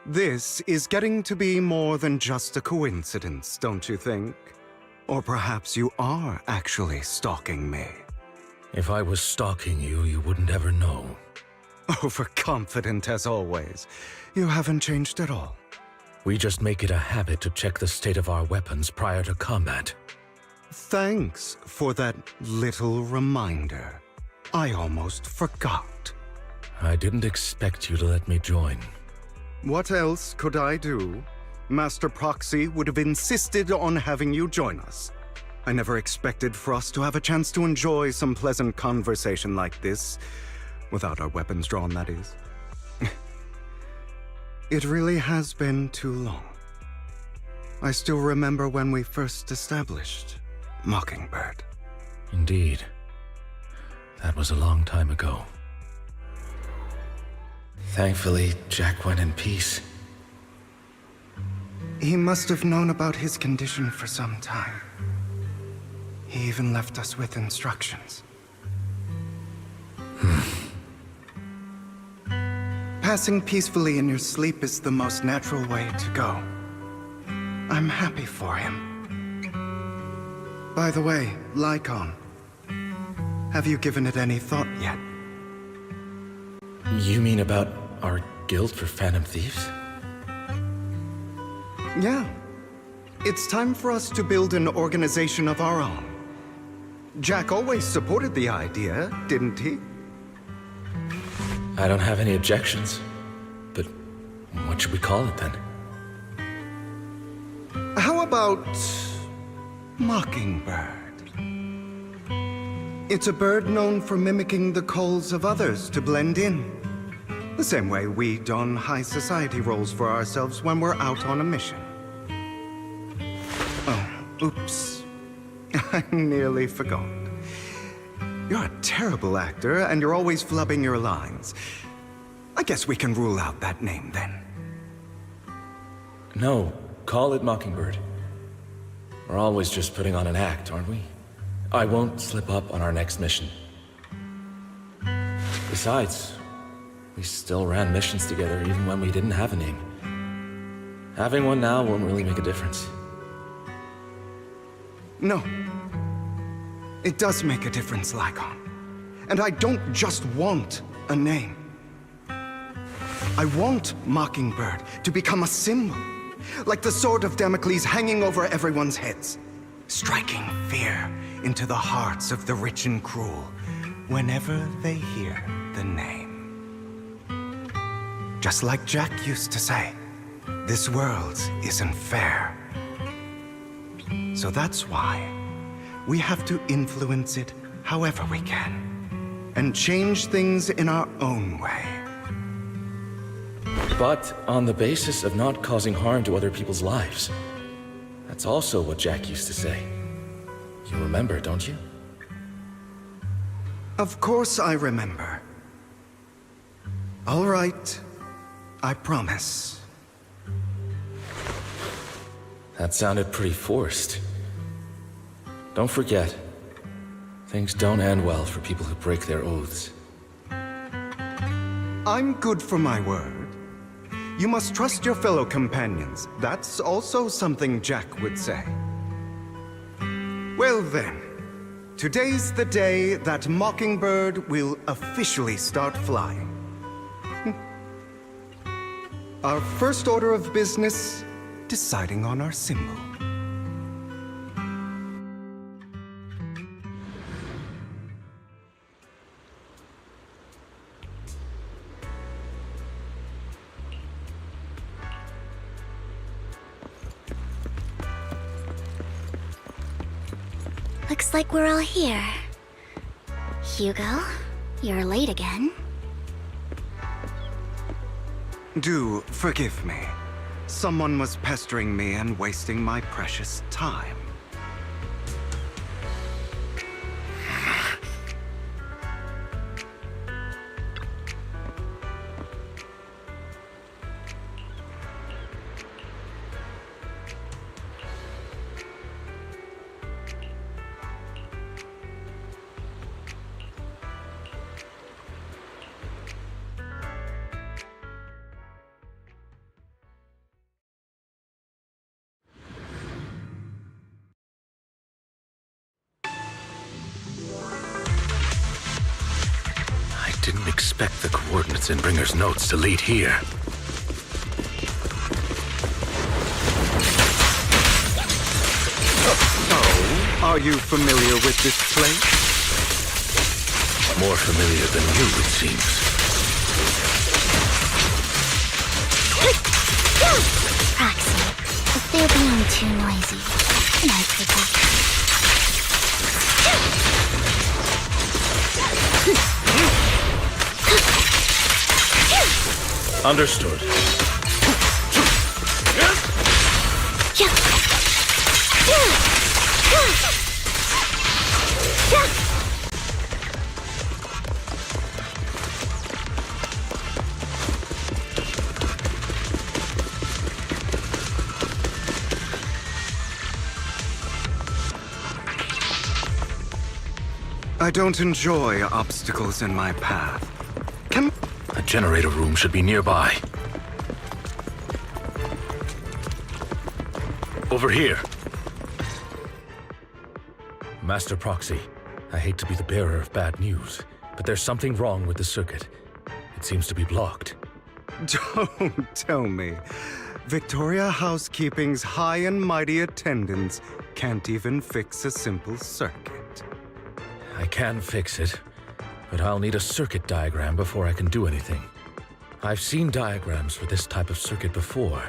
This is getting to be more than just a coincidence, don't you think? Or perhaps you are actually stalking me. If I was stalking you, you wouldn't ever know. Overconfident as always. You haven't changed at all. We just make it a habit to check the state of our weapons prior to combat. Thanks for that little reminder. I almost forgot. I didn't expect you to let me join. What else could I do? Master Proxy would have insisted on having you join us. I never expected for us to have a chance to enjoy some pleasant conversation like this, without our weapons drawn, that is. It really has been too long. I still remember when we first established Mockingbird. Indeed. That was a long time ago. Thankfully, Jack went in peace. He must have known about his condition for some time. He even left us with instructions. Passing peacefully in your sleep is the most natural way to go. I'm happy for him. By the way, Lycon, have you given it any thought yet? You mean about our guild for Phantom Thieves? Yeah. It's time for us to build an organization of our own. Jack always supported the idea, didn't he? I don't have any objections. But what should we call it then? How about Mockingbird? It's a bird known for mimicking the calls of others to blend in. The same way we don high society roles for ourselves when we're out on a mission. Oops. I nearly forgot. You're a terrible actor, and you're always flubbing your lines. I guess we can rule out that name, then. No, call it Mockingbird. We're always just putting on an act, aren't we? I won't slip up on our next mission. Besides, we still ran missions together even when we didn't have a name. Having one now won't really make a difference. No. It does make a difference, Lycon. And I don't just want a name. I want Mockingbird to become a symbol, like the sword of Damocles hanging over everyone's heads, striking fear into the hearts of the rich and cruel whenever they hear the name. Just like Jack used to say, this world isn't fair. So that's why we have to influence it however we can, and change things in our own way. But on the basis of not causing harm to other people's lives. That's also what Jack used to say. You remember, don't you? Of course I remember. All right, I promise. That sounded pretty forced. Don't forget, things don't end well for people who break their oaths. I'm good for my word. You must trust your fellow companions. That's also something Jack would say. Well then, today's the day that Mockingbird will officially start flying. Our first order of business, deciding on our symbol. Looks like we're all here. Hugo, you're late again. Do forgive me. Someone was pestering me and wasting my precious time. Didn't expect the coordinates in Bringer's notes to lead here. Oh, are you familiar with this place? More familiar than you, it seems. Proxy, if they're being too noisy, can I protect Understood. I don't enjoy obstacles in my path. A generator room should be nearby. Over here. Master Proxy, I hate to be the bearer of bad news, but there's something wrong with the circuit. It seems to be blocked. Don't tell me. Victoria Housekeeping's high and mighty attendants can't even fix a simple circuit. I can fix it, but I'll need a circuit diagram before I can do anything. I've seen diagrams for this type of circuit before.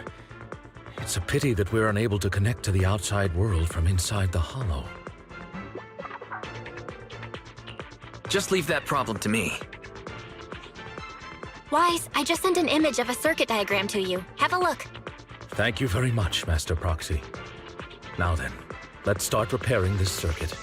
It's a pity that we're unable to connect to the outside world from inside the hollow. Just leave that problem to me. Wise, I just sent an image of a circuit diagram to you. Have a look. Thank you very much, Master Proxy. Now then, Let's start repairing this circuit.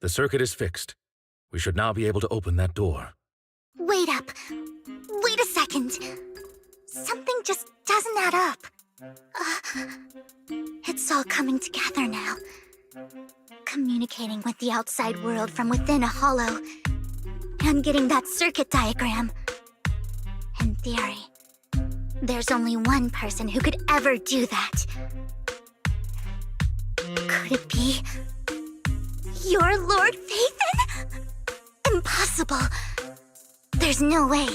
The circuit is fixed. We should now be able to open that door. Wait up. Wait a second. Something just doesn't add up. It's all coming together now. Communicating with the outside world from within a hollow. And getting that circuit diagram. In theory, there's only one person who could ever do that. Could it be your Lord Phaethon? Impossible. There's no way.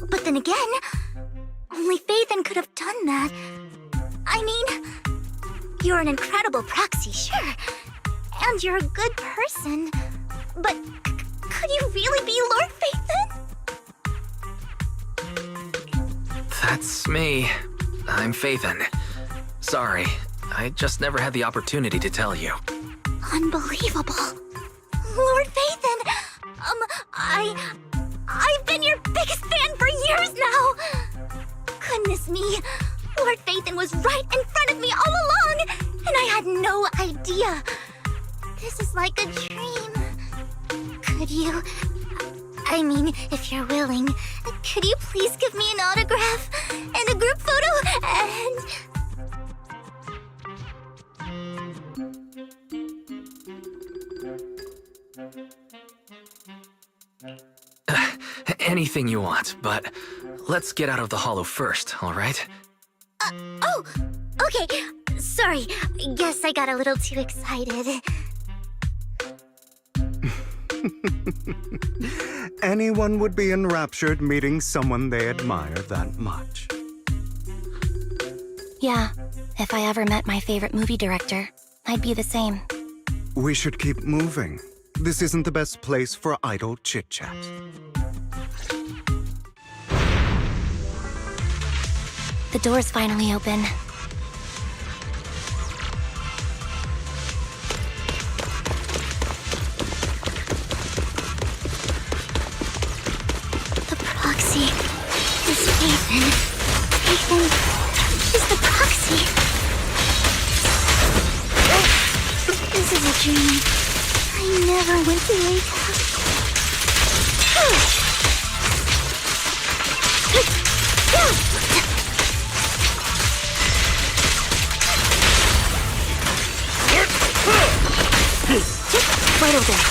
But then again, only Phaethon could have done that. I mean, you're an incredible proxy, sure. And you're a good person. But could you really be Lord Phaethon? That's me. I'm Phaethon. Sorry, I just never had the opportunity to tell you. Unbelievable. Lord Phaethon! I've been your biggest fan for years now! Goodness me, Lord Phaethon was right in front of me all along, and I had no idea. This is like a dream. Could you... I mean, if you're willing, could you please give me an autograph and a group photo and... Anything you want, but let's get out of the hollow first, all right? Oh, okay. Sorry, guess I got a little too excited. Anyone would be enraptured meeting someone they admire that much. Yeah, if I ever met my favorite movie director, I'd be the same. We should keep moving. This isn't the best place for idle chit-chat. The door's finally open. The proxy is Phaethon. Phaethon is the proxy. This is a dream. I never went to wake up. Right over there.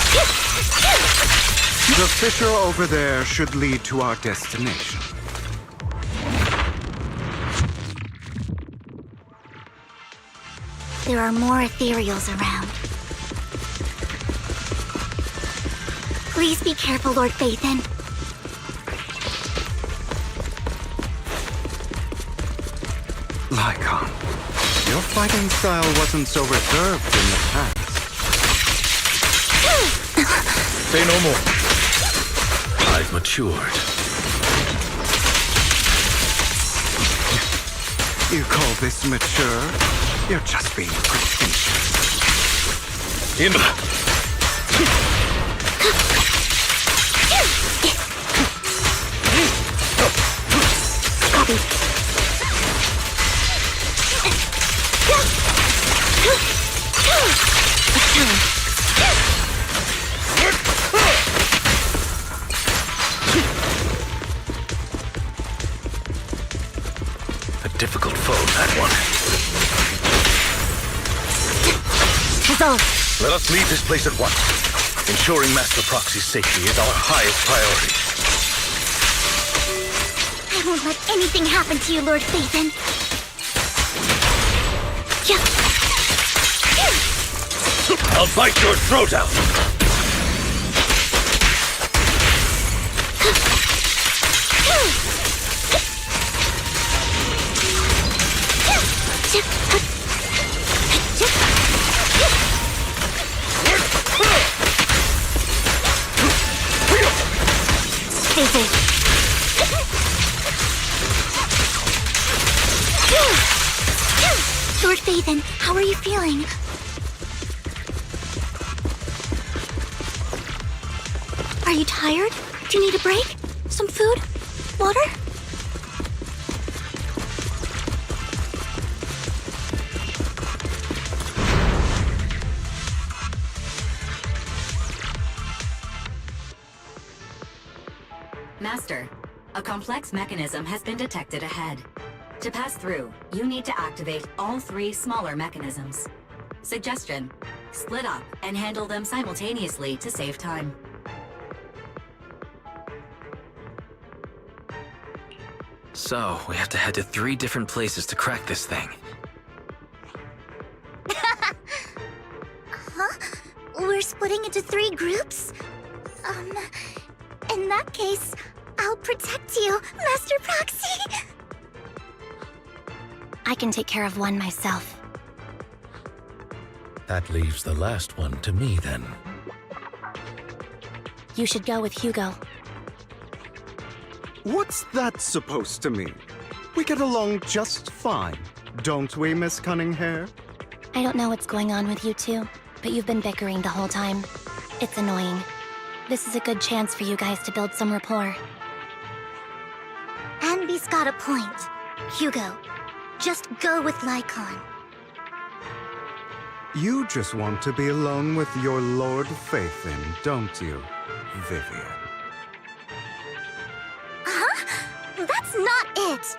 The fissure over there should lead to our destination. There are more ethereals around. Please be careful, Lord Phaethon. Lycon, your fighting style wasn't so reserved in the past. Say no more. I've matured. You call this mature? You're just being pretentious. Indra! Copy. A difficult foe, that one. Resolve. Let us leave this place at once. Ensuring Master Proxy's safety is our highest priority. I won't let anything happen to you, Lord Phaethon. I'll bite your throat out! ZZZ. Lord Phaethon, how are you feeling? Are you tired? Do you need a break? Some food? Water? Master, a complex mechanism has been detected ahead. To pass through, you need to activate all 3 smaller mechanisms. Suggestion: split up and handle them simultaneously to save time. So, we have to head to 3 different places to crack this thing. Huh? We're splitting into 3 groups? In that case, I'll protect you, Master Proxy! I can take care of one myself. That leaves the last one to me, then. You should go with Hugo. What's that supposed to mean? We get along just fine, don't we, Miss Cunninghair? I don't know what's going on with you two, but you've been bickering the whole time. It's annoying. This is a good chance for you guys to build some rapport. Anby's got a point. Hugo, just go with Lycon. You just want to be alone with your Lord Phaethon, don't you, Vivian? Huh? That's not it!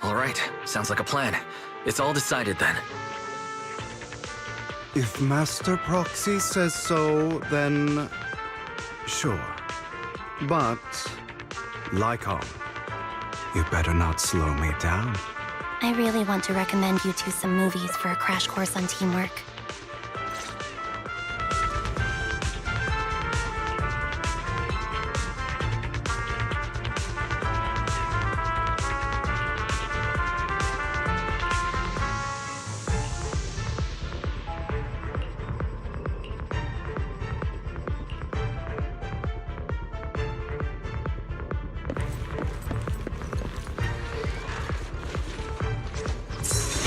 Alright, sounds like a plan. It's all decided then. If Master Proxy says so, then... sure. But... Lycon, you better not slow me down. I really want to recommend you two some movies for a crash course on teamwork.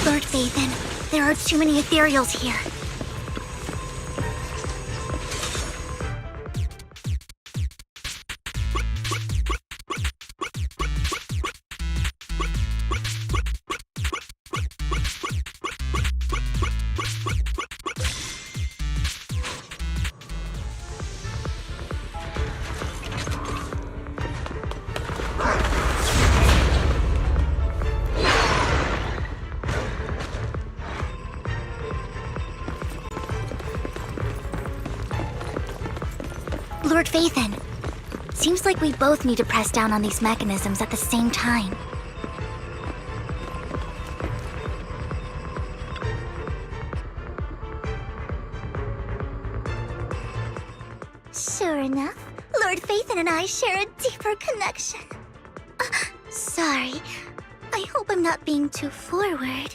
Lord Phaethon, there are too many ethereals here. Lord Phaethon, seems like we both need to press down on these mechanisms at the same time. Sure enough, Lord Phaethon and I share a deeper connection. Sorry, I hope I'm not being too forward.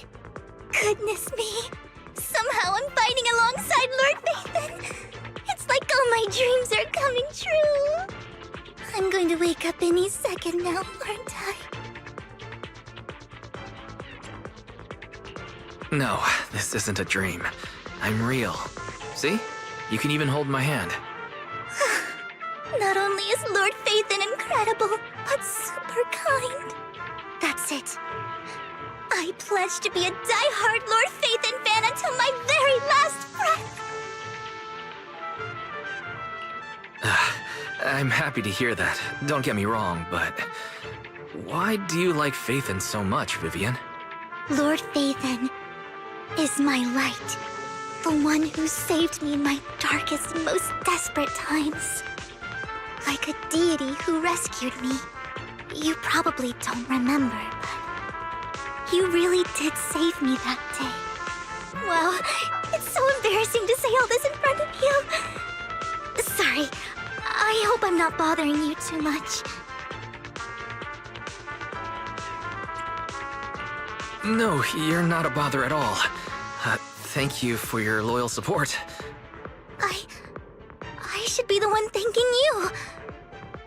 Goodness me, somehow I'm fighting alongside Lord Phaethon. It's like all my dreams are coming true. I'm going to wake up any second now, aren't I? No, this isn't a dream. I'm real. See? You can even hold my hand. Not only is Lord Phaethon incredible, but super kind. That's it. I pledge to be a die-hard Lord Phaethon fan until my very last breath. I'm happy to hear that. Don't get me wrong, but... why do you like Phaethon so much, Vivian? Lord Phaethon is my light. The one who saved me in my darkest, most desperate times. Like a deity who rescued me. You probably don't remember, but... you really did save me that day. Wow, it's so embarrassing to say all this in front of you. Sorry. I hope I'm not bothering you too much. No, you're not a bother at all. Thank you for your loyal support. I should be the one thanking you.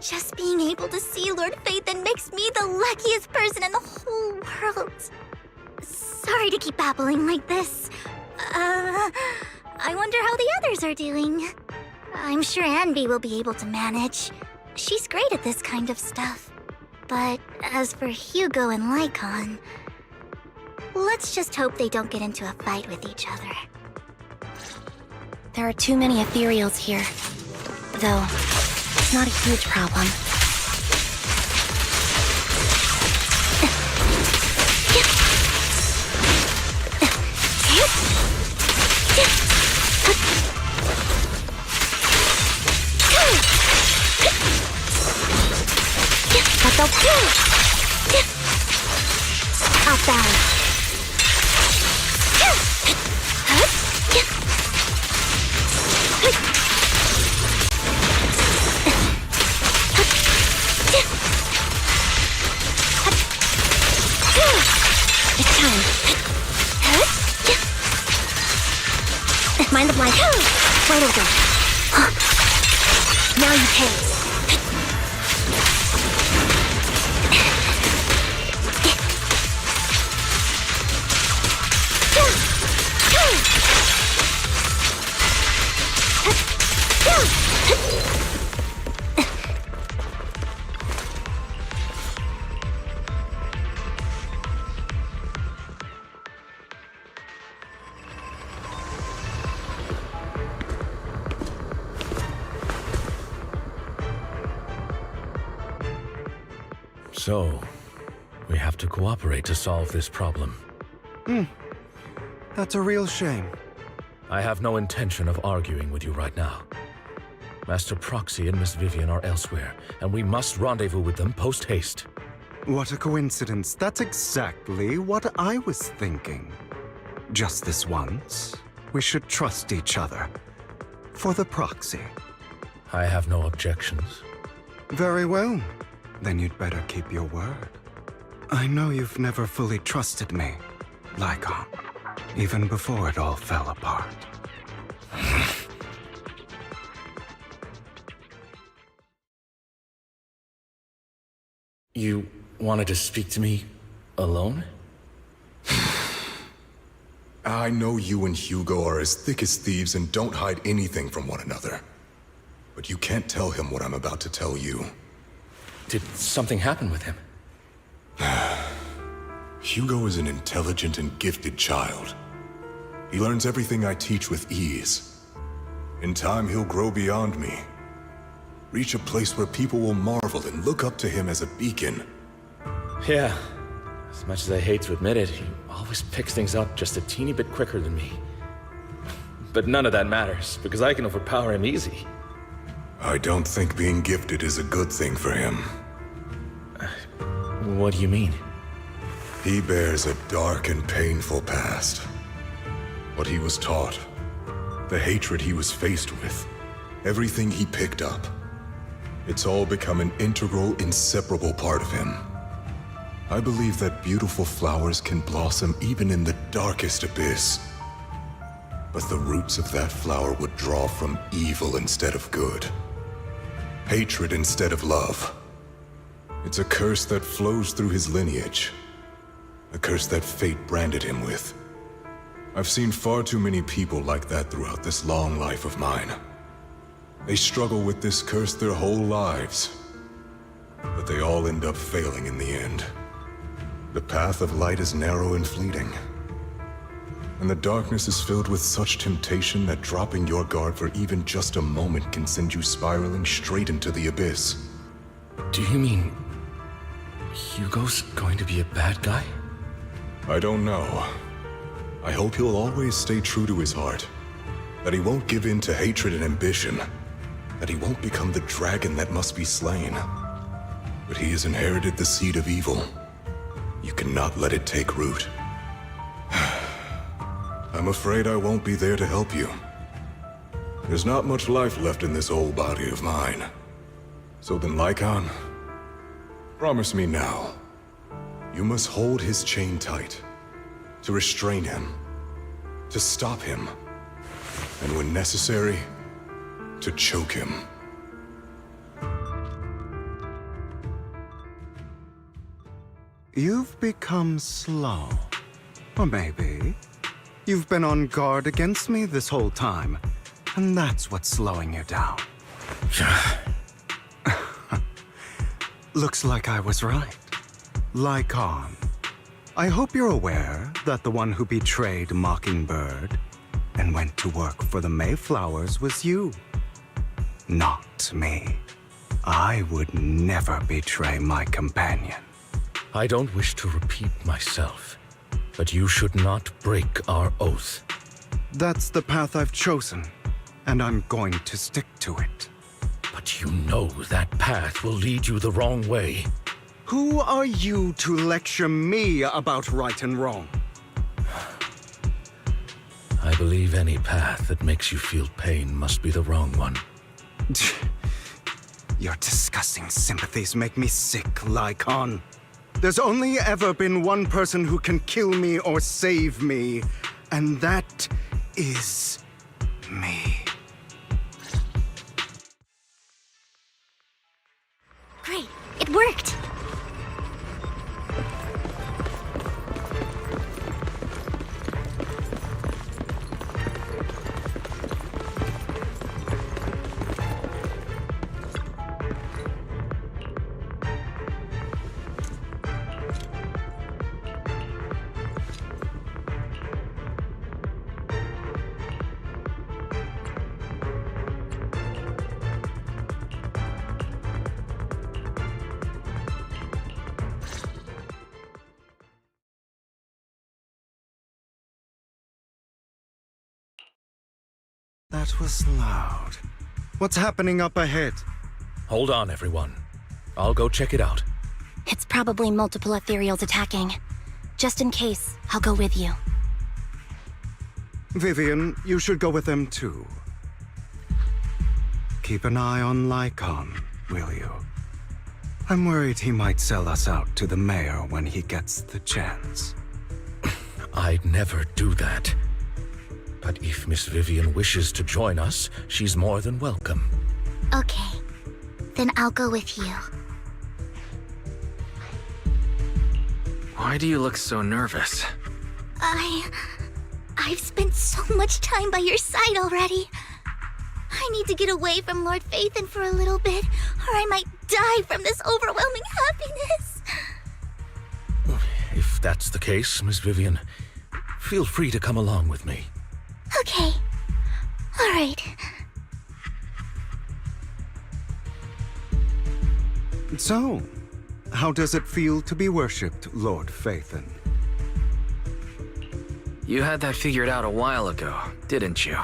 Just being able to see Lord Phaethon makes me the luckiest person in the whole world. Sorry to keep babbling like this. I wonder how the others are doing. I'm sure Anby will be able to manage. She's great at this kind of stuff. But as for Hugo and Lycon, let's just hope they don't get into a fight with each other. There are too many ethereals here. Though, it's not a huge problem. Mind the blind. Right over. Now you pay. So, we have to cooperate to solve this problem. That's a real shame. I have no intention of arguing with you right now. Master Proxy and Miss Vivian are elsewhere, and we must rendezvous with them post-haste. What a coincidence. That's exactly what I was thinking. Just this once, we should trust each other. For the Proxy. I have no objections. Very well. Then you'd better keep your word. I know you've never fully trusted me, Lycon, even before it all fell apart. You wanted to speak to me alone? I know you and Hugo are as thick as thieves and don't hide anything from one another. But you can't tell him what I'm about to tell you. Did something happen with him? Hugo is an intelligent and gifted child. He learns everything I teach with ease. In time, he'll grow beyond me. Reach a place where people will marvel and look up to him as a beacon. Yeah. As much as I hate to admit it, he always picks things up just a teeny bit quicker than me. But none of that matters, because I can overpower him easy. I don't think being gifted is a good thing for him. What do you mean? He bears a dark and painful past. What he was taught, the hatred he was faced with, everything he picked up. It's all become an integral, inseparable part of him. I believe that beautiful flowers can blossom even in the darkest abyss. But the roots of that flower would draw from evil instead of good. Hatred instead of love. It's a curse that flows through his lineage. A curse that fate branded him with. I've seen far too many people like that throughout this long life of mine. They struggle with this curse their whole lives. But they all end up failing in the end. The path of light is narrow and fleeting. And the darkness is filled with such temptation that dropping your guard for even just a moment can send you spiraling straight into the abyss. Do you mean Hugo's going to be a bad guy? I don't know. I hope he'll always stay true to his heart. That he won't give in to hatred and ambition. That he won't become the dragon that must be slain. But he has inherited the seed of evil. You cannot let it take root. I'm afraid I won't be there to help you. There's not much life left in this old body of mine. So then, Lycon, promise me now. You must hold his chain tight. To restrain him. To stop him. And when necessary, to choke him. you've become slow. Or maybe you've been on guard against me this whole time, and that's what's slowing you down. Looks like I was right. Lycon. I hope you're aware that the one who betrayed Mockingbird and went to work for the Mayflowers was you. Not me. I would never betray my companion. I don't wish to repeat myself, but you should not break our oath. That's the path I've chosen, and I'm going to stick to it. But you know that path will lead you the wrong way. Who are you to lecture me about right and wrong? I believe any path that makes you feel pain must be the wrong one. Your disgusting sympathies make me sick, Lycon. There's only ever been one person who can kill me or save me, and that is me. Great, it worked! That was loud. What's happening up ahead? Hold on, everyone. I'll go check it out. It's probably multiple ethereals attacking. Just in case, I'll go with you. Vivian, you should go with them too. Keep an eye on Lycon, will you? I'm worried he might sell us out to the mayor when he gets the chance. I'd never do that. But if Miss Vivian wishes to join us, she's more than welcome. Okay, then I'll go with you. Why do you look so nervous? I've spent so much time by your side already. I need to get away from Lord Phaethon for a little bit, or I might die from this overwhelming happiness. If that's the case, Miss Vivian, feel free to come along with me. Okay. All right. So, how does it feel to be worshipped, Lord Phaethon? You had that figured out a while ago, didn't you?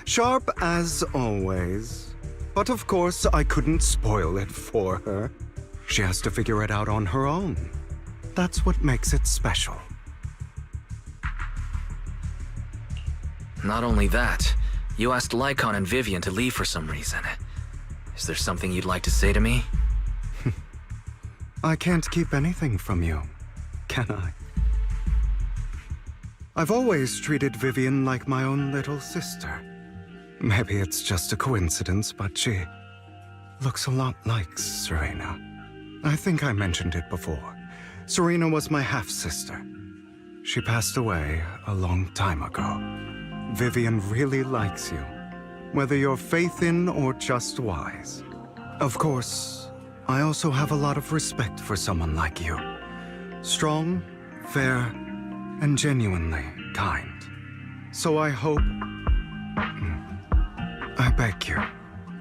Sharp as always. But of course, I couldn't spoil it for her. She has to figure it out on her own. That's what makes it special. Not only that, you asked Lycon and Vivian to leave for some reason. Is there something you'd like to say to me? I can't keep anything from you, can I? I've always treated Vivian like my own little sister. Maybe it's just a coincidence, but she looks a lot like Serena. I think I mentioned it before. Serena was my half-sister. She passed away a long time ago. Vivian really likes you, whether you're faith-in or just wise. Of course, I also have a lot of respect for someone like you. Strong, fair, and genuinely kind. So I hope... I beg you,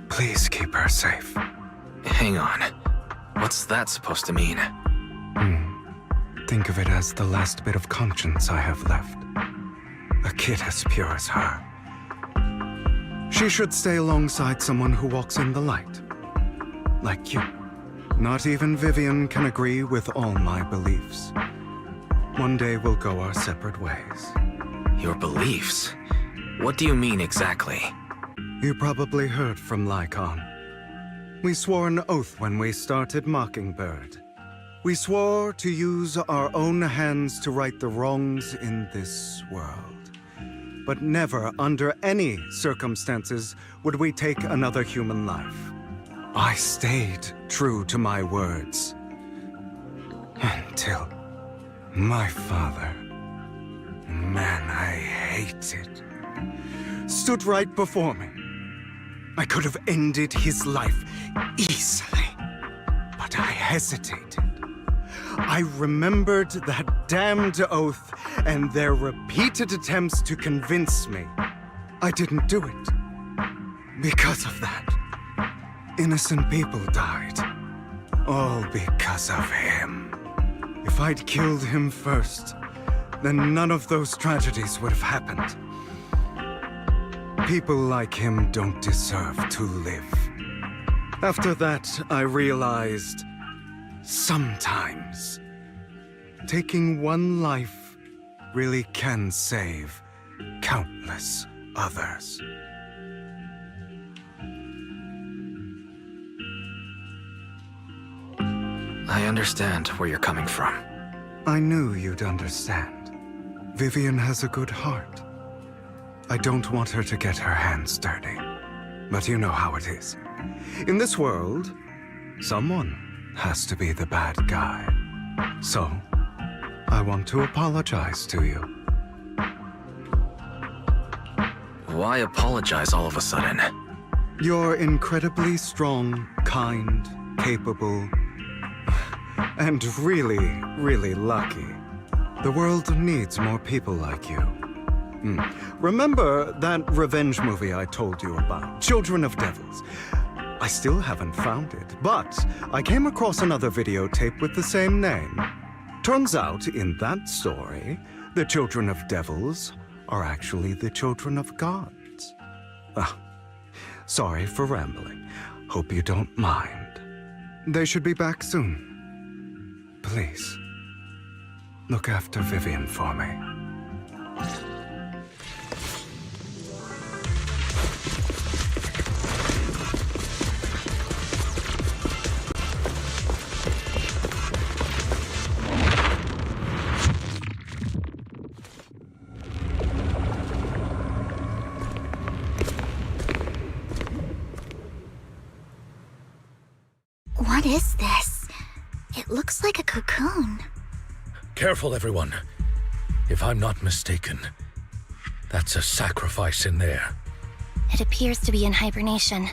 please keep her safe. Hang on. What's that supposed to mean? Think of it as the last bit of conscience I have left. A kid as pure as her. She should stay alongside someone who walks in the light. Like you. Not even Vivian can agree with all my beliefs. One day we'll go our separate ways. Your beliefs? What do you mean exactly? You probably heard from Lycon. We swore an oath when we started Mockingbird. We swore to use our own hands to right the wrongs in this world. But never, under any circumstances, would we take another human life. I stayed true to my words. Until my father, man I hated, stood right before me. I could have ended his life easily, but I hesitated. I remembered that damned oath and their repeated attempts to convince me. I didn't do it. Because of that, innocent people died. All because of him. If I'd killed him first, then none of those tragedies would have happened. People like him don't deserve to live. After that, I realized sometimes taking one life really can save countless others. I understand where you're coming from. I knew you'd understand. Vivian has a good heart. I don't want her to get her hands dirty. But you know how it is. In this world, someone has to be the bad guy. So, I want to apologize to you. Why apologize all of a sudden? You're incredibly strong, kind, capable, and really, really lucky. The world needs more people like you. Remember that revenge movie I told you about, Children of Devils? I still haven't found it, but I came across another videotape with the same name. Turns out, in that story, the Children of Devils are actually the children of gods. Sorry for rambling. Hope you don't mind. They should be back soon. Please, look after Vivian for me. What is this? It looks like a cocoon. Careful, everyone. If I'm not mistaken, that's a sacrifice in there. It appears to be in hibernation.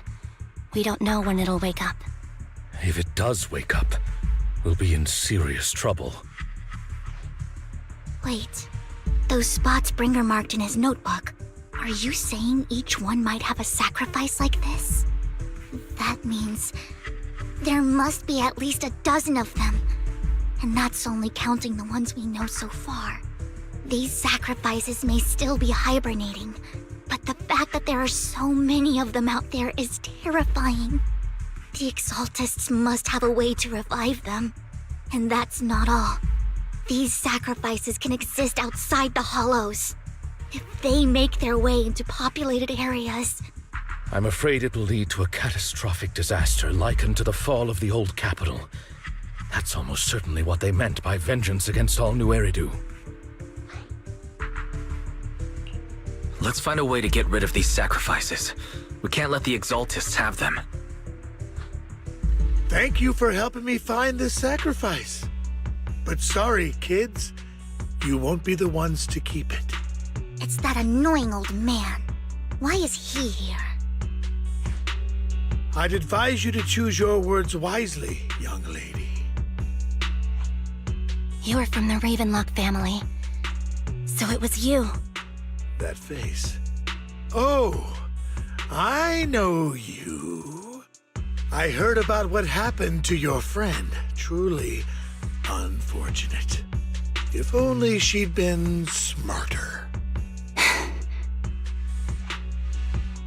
We don't know when it'll wake up. If it does wake up, we'll be in serious trouble. Wait, those spots Bringer marked in his notebook. Are you saying each one might have a sacrifice like this? That means there must be at least a dozen of them. And that's only counting the ones we know so far. These sacrifices may still be hibernating, but the fact that there are so many of them out there is terrifying. The Exaltists must have a way to revive them. And that's not all. These sacrifices can exist outside the Hollows. If they make their way into populated areas, I'm afraid it will lead to a catastrophic disaster likened to the fall of the old capital. That's almost certainly what they meant by vengeance against all New Eridu. Let's find a way to get rid of these sacrifices. We can't let the Exaltists have them. Thank you for helping me find this sacrifice. But sorry, kids. You won't be the ones to keep it. it's that annoying old man. Why is he here? I'd advise you to choose your words wisely, young lady. You're from the Ravenlock family. So it was you. That face. Oh, I know you. I heard about what happened to your friend. Truly unfortunate. If only she'd been smarter.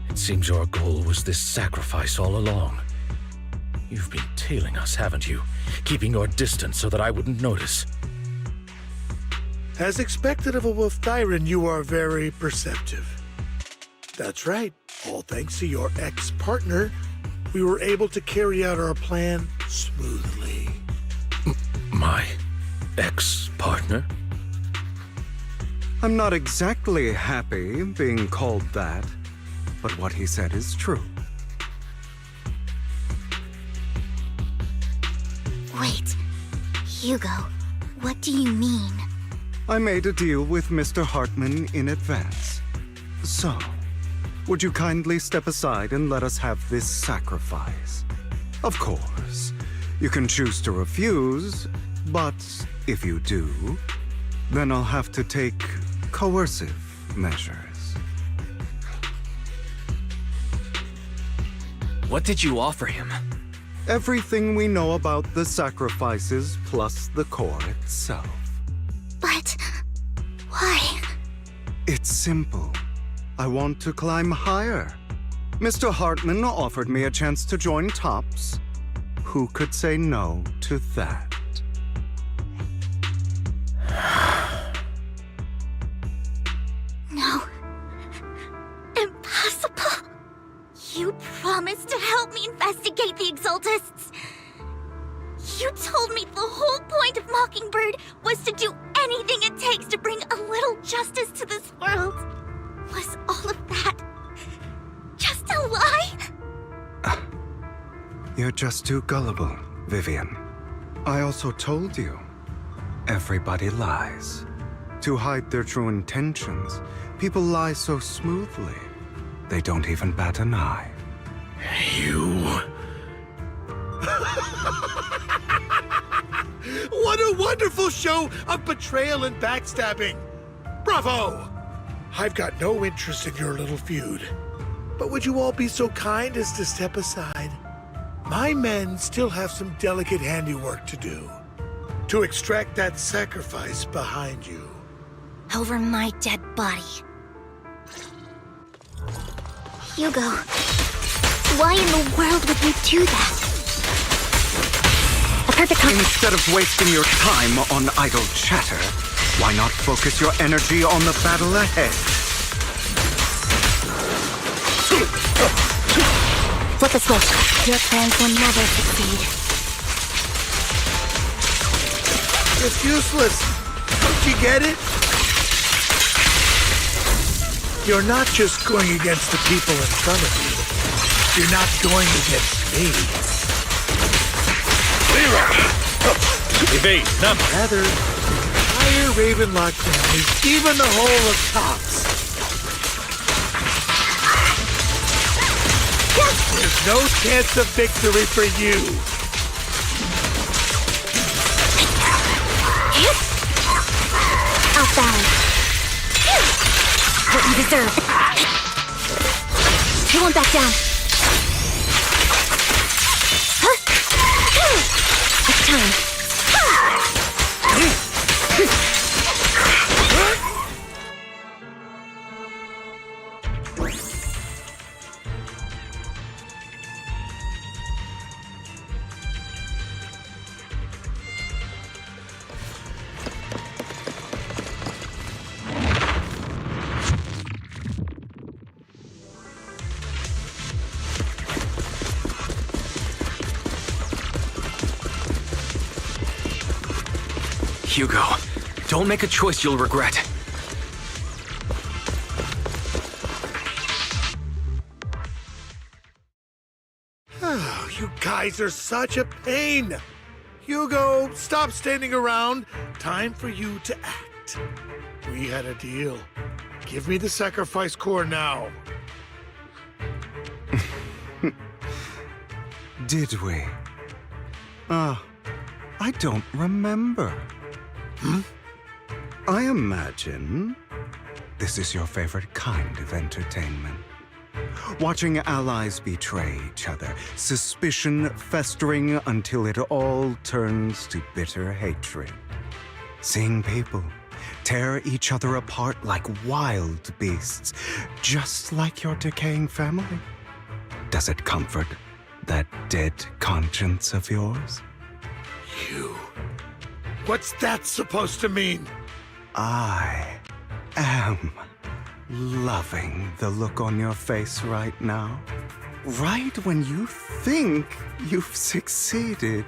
It seems your goal was this sacrifice all along. You've been tailing us, haven't you? Keeping your distance so that I wouldn't notice. As expected of a Wolf Thyran, you are very perceptive. That's right. All thanks to your ex-partner, we were able to carry out our plan smoothly. My ex-partner? I'm not exactly happy being called that, but what he said is true. Wait, Hugo, what do you mean? I made a deal with Mr. Hartman in advance. So, would you kindly step aside and let us have this sacrifice? Of course, you can choose to refuse, but if you do, then I'll have to take coercive measures. What did you offer him? Everything we know about the sacrifices plus the core itself. But why? It's simple. I want to climb higher. Mr. Hartman offered me a chance to join Tops. Who could say no to that? No. Impossible. You promised to help me investigate the Exaltists. You told me the whole point of Mockingbird was to do anything it takes to bring a little justice to this world. Was all of that just a lie? You're just too gullible, Vivian. I also told you, everybody lies. To hide their true intentions, people lie so smoothly, they don't even bat an eye. You... What a wonderful show of betrayal and backstabbing! Bravo! I've got no interest in your little feud. But would you all be so kind as to step aside? My men still have some delicate handiwork to do. To extract that sacrifice behind you. Over my dead body. Hugo, why in the world would you do that? Instead of wasting your time on idle chatter, why not focus your energy on the battle ahead? Flip a switch. Your plans will never succeed. It's useless. Don't you get it? You're not just going against the people in front of you. You're not going against me. Evade, number. Rather, the entire Ravenlock family, even the whole of Tops. There's no chance of victory for you. Off balance. What you deserve. I won't back down. It's time. Hugo, don't make a choice you'll regret. Oh, you guys are such a pain. Hugo, stop standing around. Time for you to act. We had a deal. Give me the sacrifice core now. Did we? I don't remember. I imagine this is your favorite kind of entertainment. Watching allies betray each other, suspicion festering until it all turns to bitter hatred. Seeing people tear each other apart like wild beasts, just like your decaying family. Does it comfort that dead conscience of yours? You... What's that supposed to mean? I am loving the look on your face right now. Right when you think you've succeeded,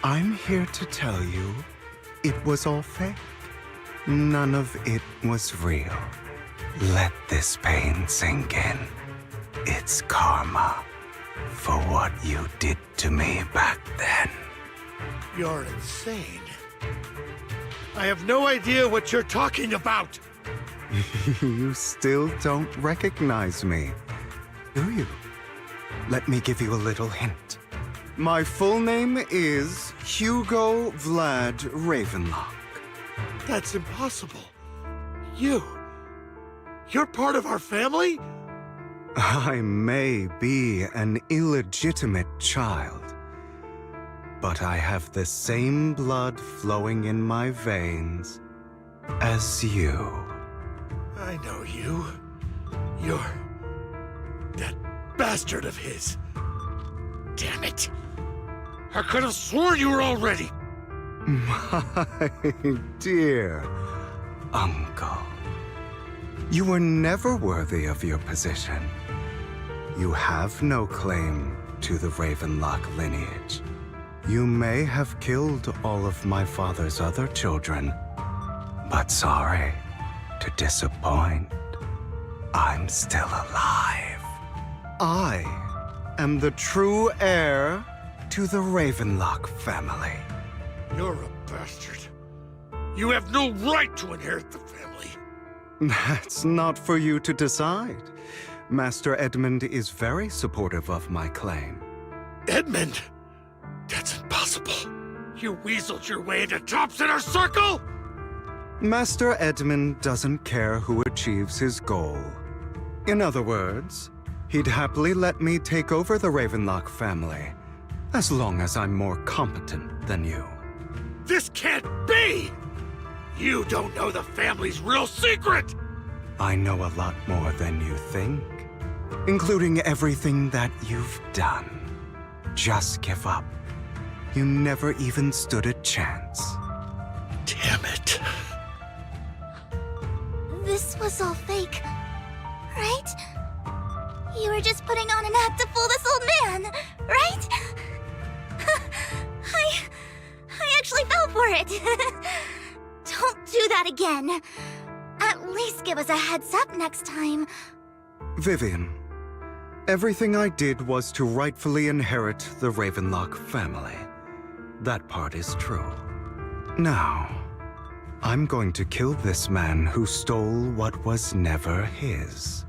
I'm here to tell you it was all fake. None of it was real. Let this pain sink in. It's karma for what you did to me back then. You're insane. I have no idea what you're talking about. You still don't recognize me, do you? Let me give you a little hint. My full name is Hugo Vlad Ravenlock. That's impossible. You're part of our family? I may be an illegitimate child, but I have the same blood flowing in my veins as you. I know you. You're that bastard of his. Damn it. I could have sworn you were already. My dear uncle. You were never worthy of your position. You have no claim to the Ravenlock lineage. You may have killed all of my father's other children, but sorry to disappoint. I'm still alive. I am the true heir to the Ravenlock family. You're a bastard. You have no right to inherit the family. That's not for you to decide. Master Edmund is very supportive of my claim. Edmund? That's impossible. You weaseled your way into Top's inner circle? Master Edmund doesn't care who achieves his goal. In other words, he'd happily let me take over the Ravenlock family, as long as I'm more competent than you. This can't be! You don't know the family's real secret! I know a lot more than you think, including everything that you've done. Just give up. You never even stood a chance. Damn it. This was all fake, right? You were just putting on an act to fool this old man, right? I actually fell for it. Don't do that again. At least give us a heads up next time. Vivian, everything I did was to rightfully inherit the Ravenlock family. That part is true. Now, I'm going to kill this man who stole what was never his.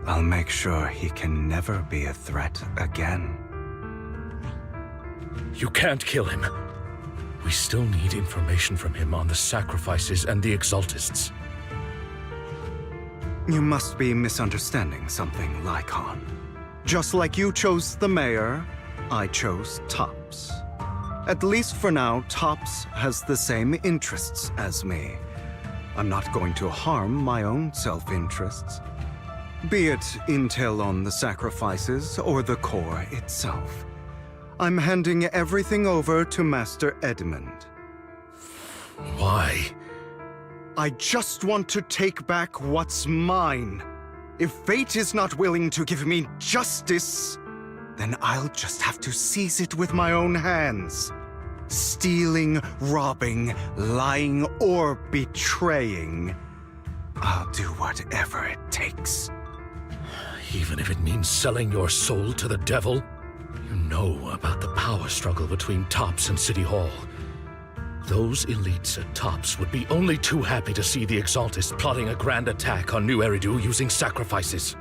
I'll make sure he can never be a threat again. You can't kill him. We still need information from him on the sacrifices and the Exaltists. You must be misunderstanding something, Lycon. Just like you chose the mayor, I chose Tops. At least for now, Tops has the same interests as me. I'm not going to harm my own self-interests. Be it intel on the sacrifices or the core itself. I'm handing everything over to Master Edmund. Why? I just want to take back what's mine. If fate is not willing to give me justice, then I'll just have to seize it with my own hands. Stealing, robbing, lying, or betraying. I'll do whatever it takes. Even if it means selling your soul to the devil? You know about the power struggle between Tops and City Hall. Those elites at Tops would be only too happy to see the Exaltists plotting a grand attack on New Eridu using sacrifices.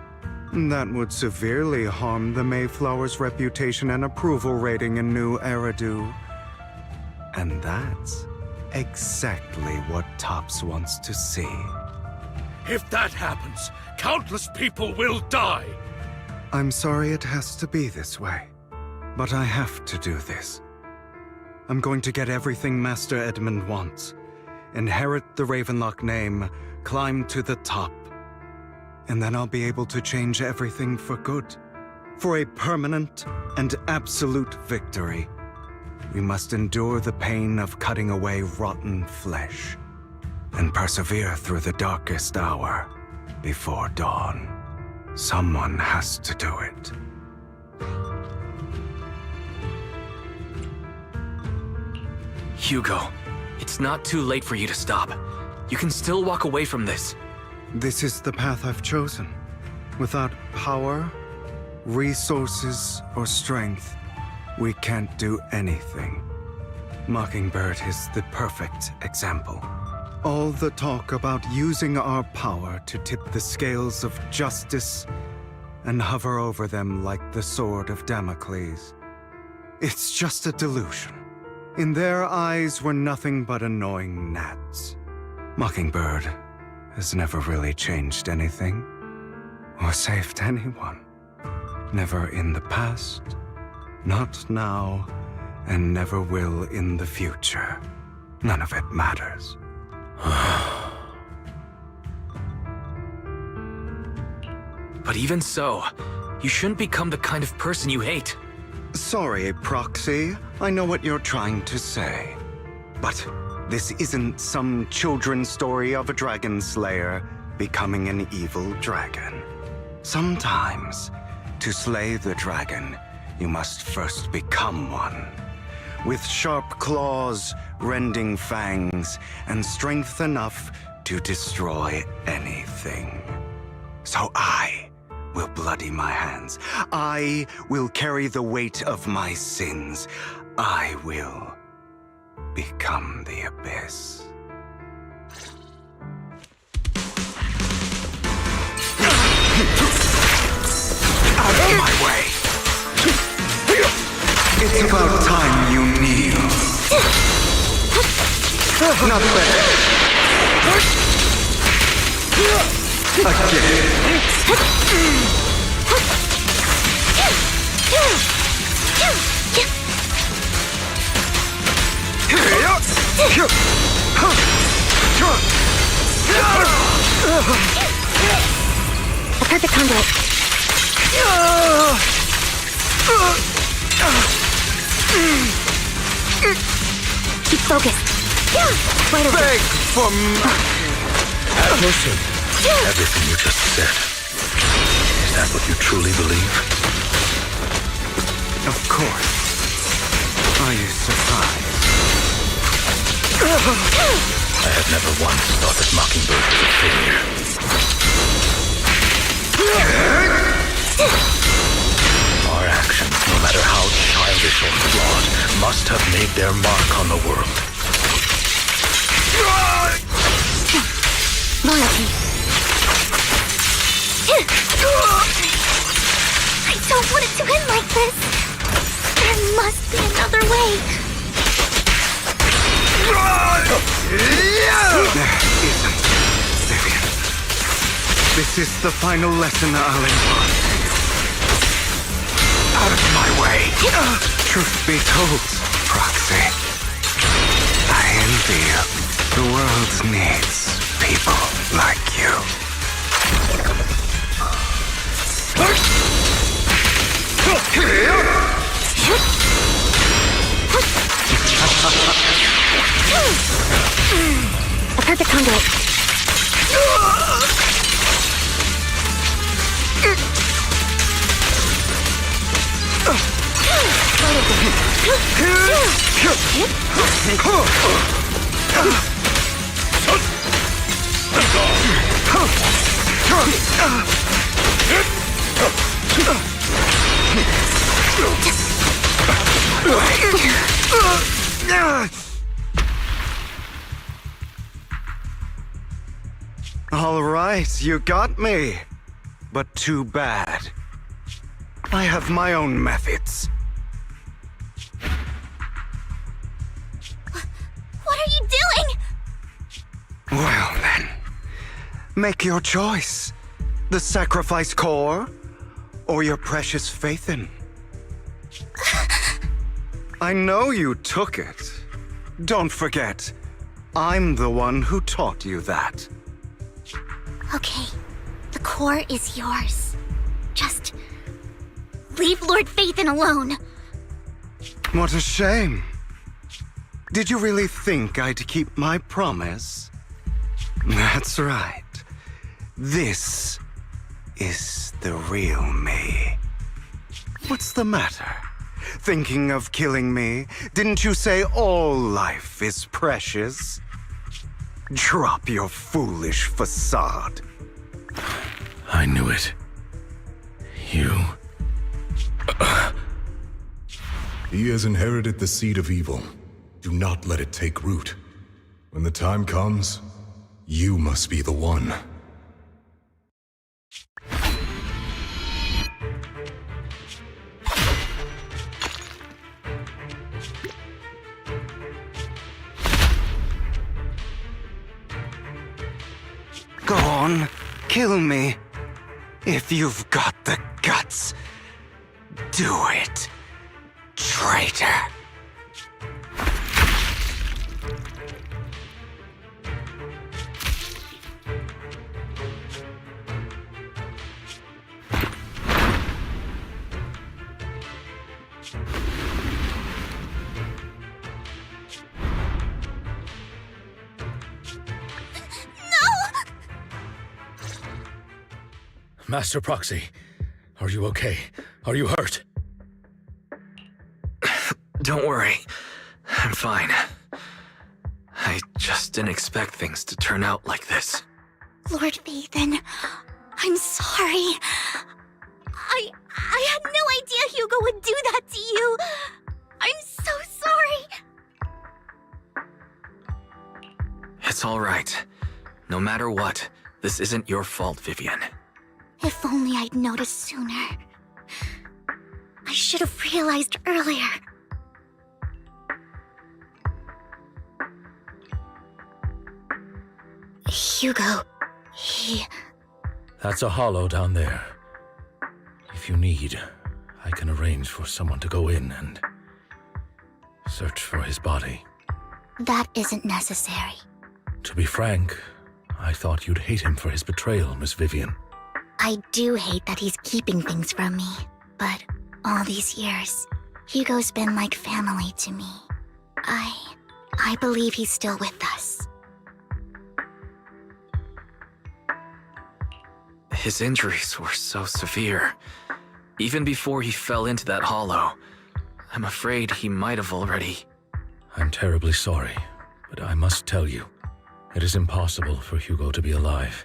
That would severely harm the Mayflower's reputation and approval rating in New Eridu. And that's exactly what Tops wants to see. If that happens, countless people will die! I'm sorry it has to be this way, but I have to do this. I'm going to get everything Master Edmund wants. Inherit the Ravenlock name, climb to the top. And then I'll be able to change everything for good. For a permanent and absolute victory. We must endure the pain of cutting away rotten flesh. And persevere through the darkest hour before dawn. Someone has to do it. Hugo, it's not too late for you to stop. You can still walk away from this. This is the path I've chosen. Without power, resources, or strength, we can't do anything. Mockingbird is the perfect example. All the talk about using our power to tip the scales of justice and hover over them like the sword of Damocles. It's just a delusion. In their eyes, we're nothing but annoying gnats. Mockingbird has never really changed anything or saved anyone. Never in the past, not now, and never will in the future. None of it matters. But even so, you shouldn't become the kind of person you hate. Sorry, Proxy. I know what you're trying to say. But this isn't some children's story of a dragon slayer becoming an evil dragon. Sometimes, to slay the dragon, you must first become one. With sharp claws, rending fangs, and strength enough to destroy anything. So I will bloody my hands. I will carry the weight of my sins. I will become the abyss. Out of my way! It's about time you kneel. Not bad. Again. A perfect conduit. Keep focused. Right over. Beg for Listen, everything you just said. Is that what you truly believe? Of course. Are you surprised? I have never once thought that Mockingbird was a failure. Our actions, no matter how childish or flawed, must have made their mark on the world. Loyalty. I don't want it to end like this. There must be another way. There isn't, Vivian. This is the final lesson I'll impart to you. Out of my way. Truth be told, Proxy, I envy you. The world needs people like you. A perfect conduit. All right, you got me. But too bad. I have my own methods. What are you doing? Well then, make your choice. The sacrifice core, or your precious Phaethon. I know you took it. Don't forget, I'm the one who taught you that. Okay, the core is yours. Just leave Lord Phaethon alone. What a shame. Did you really think I'd keep my promise? That's right. This is the real me. What's the matter? Thinking of killing me? Didn't you say all life is precious? Drop your foolish facade. I knew it. You... He has inherited the seed of evil. Do not let it take root. When the time comes, you must be the one. Go on, kill me. If you've got the guts, do it, traitor. Master Proxy, are you okay? Are you hurt? Don't worry. I'm fine. I just didn't expect things to turn out like this. Lord Phaethon, I'm sorry. I had no idea Hugo would do that to you. I'm so sorry. It's all right. No matter what, this isn't your fault, Vivian. If only I'd noticed sooner. I should have realized earlier. Hugo, he... That's a hollow down there. If you need, I can arrange for someone to go in and search for his body. That isn't necessary. To be frank, I thought you'd hate him for his betrayal, Miss Vivian. I do hate that he's keeping things from me, but all these years, Hugo's been like family to me. I believe he's still with us. His injuries were so severe. Even before he fell into that hollow, I'm afraid he might have already... I'm terribly sorry, but I must tell you, it is impossible for Hugo to be alive.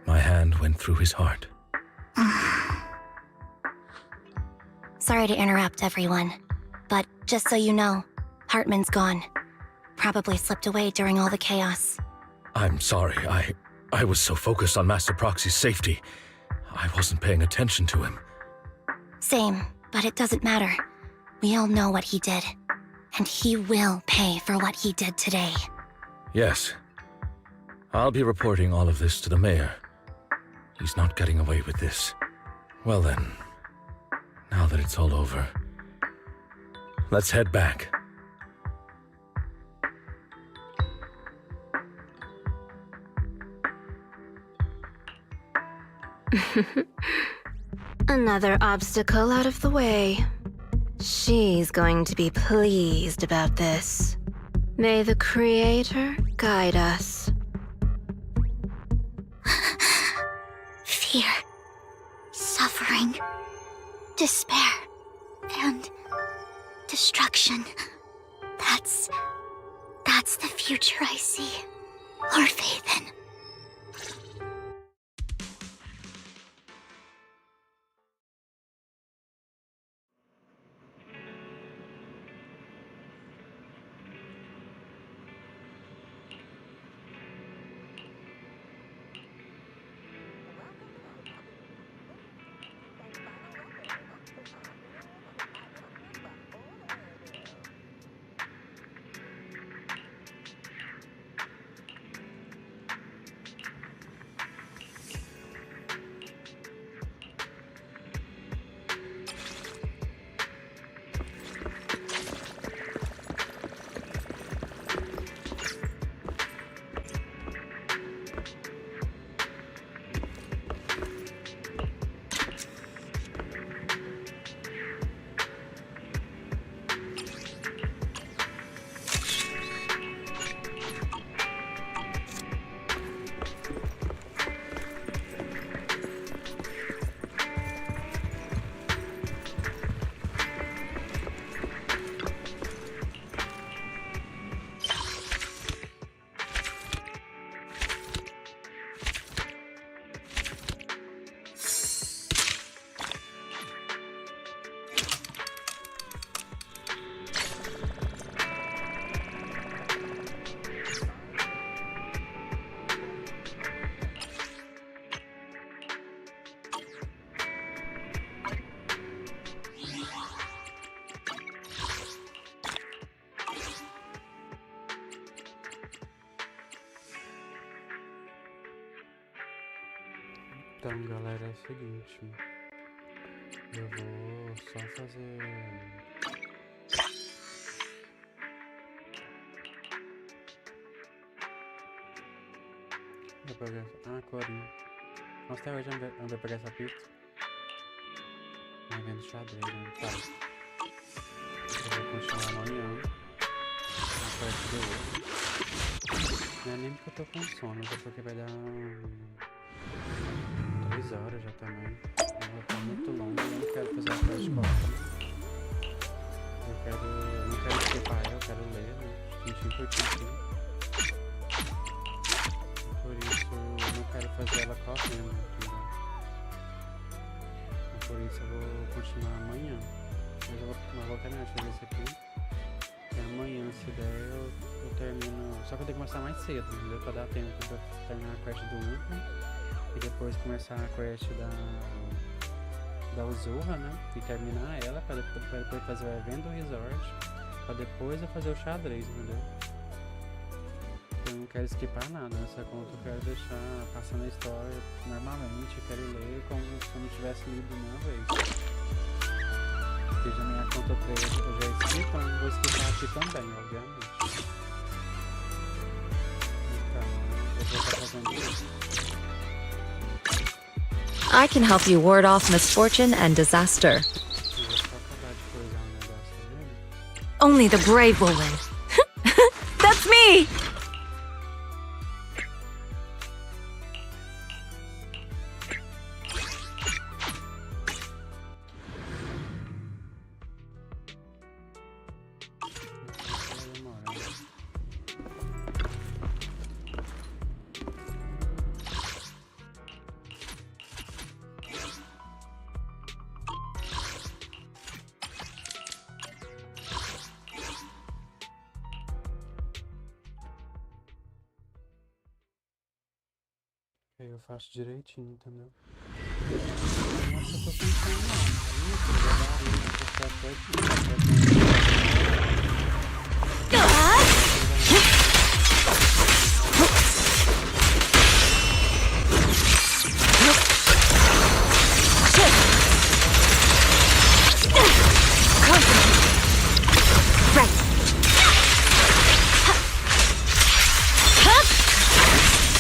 My hand went through his heart. Sorry to interrupt, everyone. But just so you know, Hartman's gone. Probably slipped away during all the chaos. I'm sorry, I was so focused on Master Proxy's safety. I wasn't paying attention to him. Same, but it doesn't matter. We all know what he did. And he will pay for what he did today. Yes. I'll be reporting all of this to the mayor. He's not getting away with this. Well then, now that it's all over, let's head back. Another obstacle out of the way. She's going to be pleased about this. May the Creator guide us. Fear, suffering, despair, and destruction. That's the future I see. Lord Phaethon. Então, galera, é o seguinte. Eu vou só fazer... Vou pegar... Ah, corinho. Nossa, até hoje eu andei pegar essa pista. Vai vendo xadrez, né? Tá. Eu vou continuar amanhã. Na parte de hoje. Não é nem porque eu tô com sono, mas é porque vai dar 3 horas já também. Eu vou estar muito longe, eu não quero fazer a parte de copa. Eu não quero escapar, eu quero ler, né? Tintim por tintim. Por isso eu não quero fazer ela correndo, entendeu? Por isso eu vou continuar amanhã. Mas eu vou terminar de fazer isso aqui. E amanhã, se der, eu termino. Só que eu tenho que começar mais cedo, entendeu? Pra dar tempo pra terminar a quest do Uber. E depois começar a quest da Uzurra, né? E terminar ela pra depois fazer o evento do resort. Pra depois eu fazer o xadrez, entendeu? Eu não quero esquipar nada nessa conta, eu quero deixar passando a história normalmente, eu quero ler como se eu não tivesse lido nenhuma vez. Porque já minha conta 3 eu já esquipo, eu vou esquipar aqui também, obviamente. Então, eu vou estar fazendo isso. I can help you ward off misfortune and disaster. Only the brave will win. That's me! Eu faço direitinho, entendeu? Nossa, eu tô pensando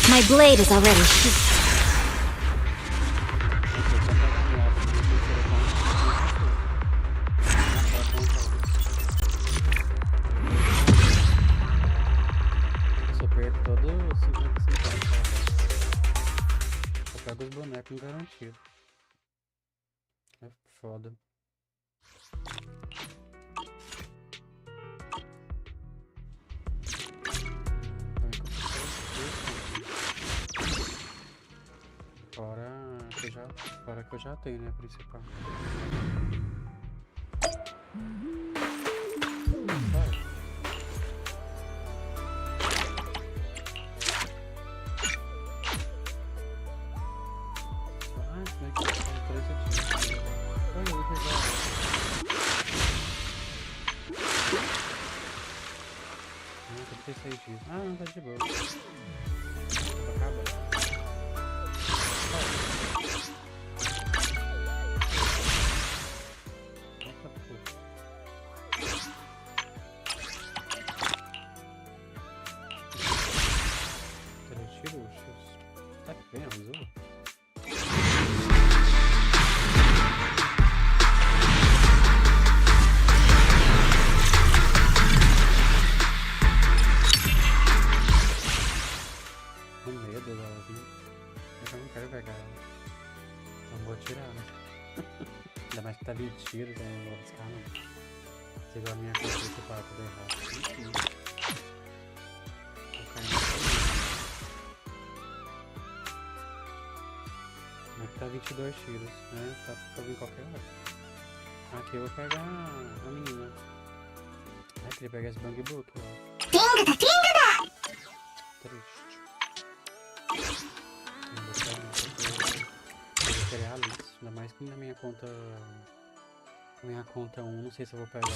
My blade is already sheathed. Eu perco todo 50-50. Eu pego os bonecos garantido. É foda. Fora que eu já tenho, né, a principal. Ah, não, tá de boa. Acaba. Tá que vem, azul? Com medo dela vir. Eu não quero pegar ela. Então vou tirar, né? Ainda mais que tá 20 tiros, né? Não vou buscar, não. Se igual a minha conta principal, tudo errado. Vou cair na aqui tá 22 tiros, né? Tá pra vir qualquer hora. Aqui eu vou pegar a menina. Ah, queria pegar esse bang book, ó. Tinga-da! Triste. Não vou pegar não, porque eu vou querer a Alice. Ainda mais que na minha conta... Minha conta 1, não sei se eu vou pegar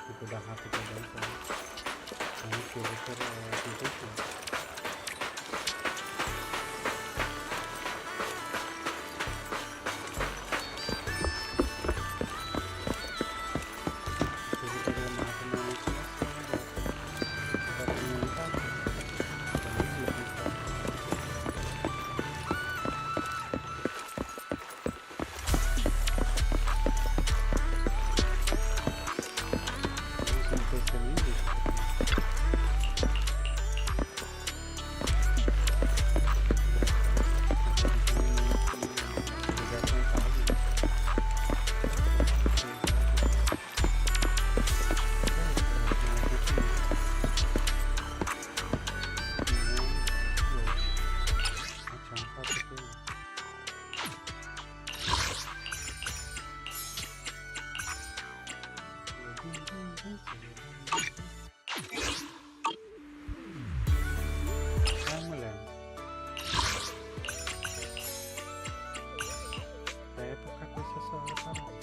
tipo da rata também, então... Aqui eu vou querer a 35. Ai, mulher. É pra ficar com essa hora parada.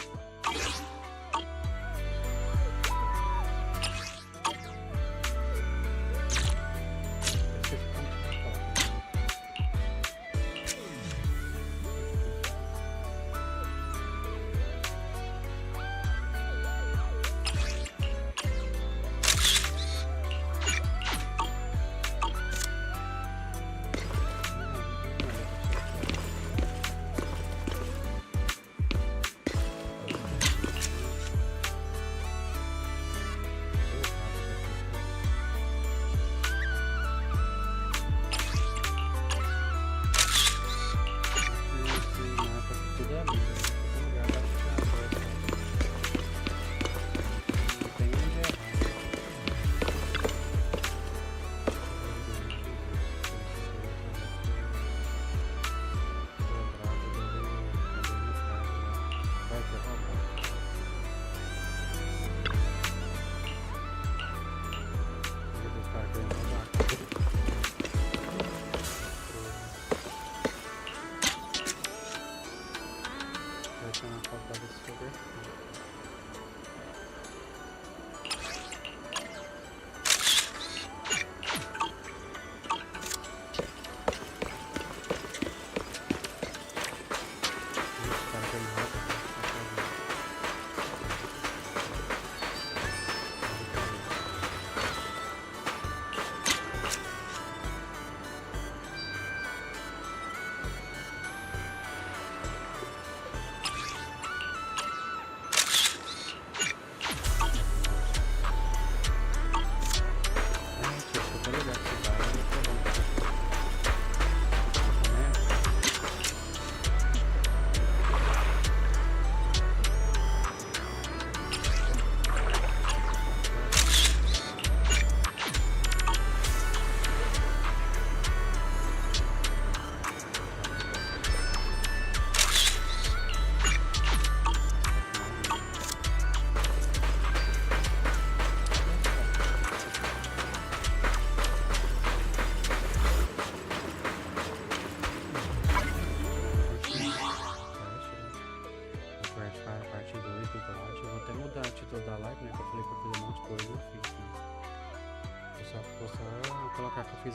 Colocar que eu fiz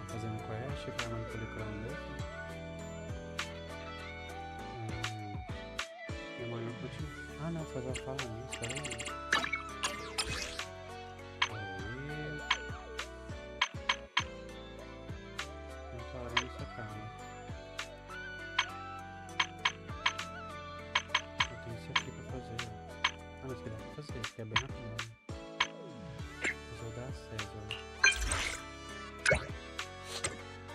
Fznd Quests, farmand mesmo. E amanhã eu continuo. Ah não, fazer a fala nisso, peraí. Não fala nisso, calma. Eu tenho isso aqui pra fazer. Ah, mas que dá pra fazer, que é bem rápido. Vou dar acesso, ó.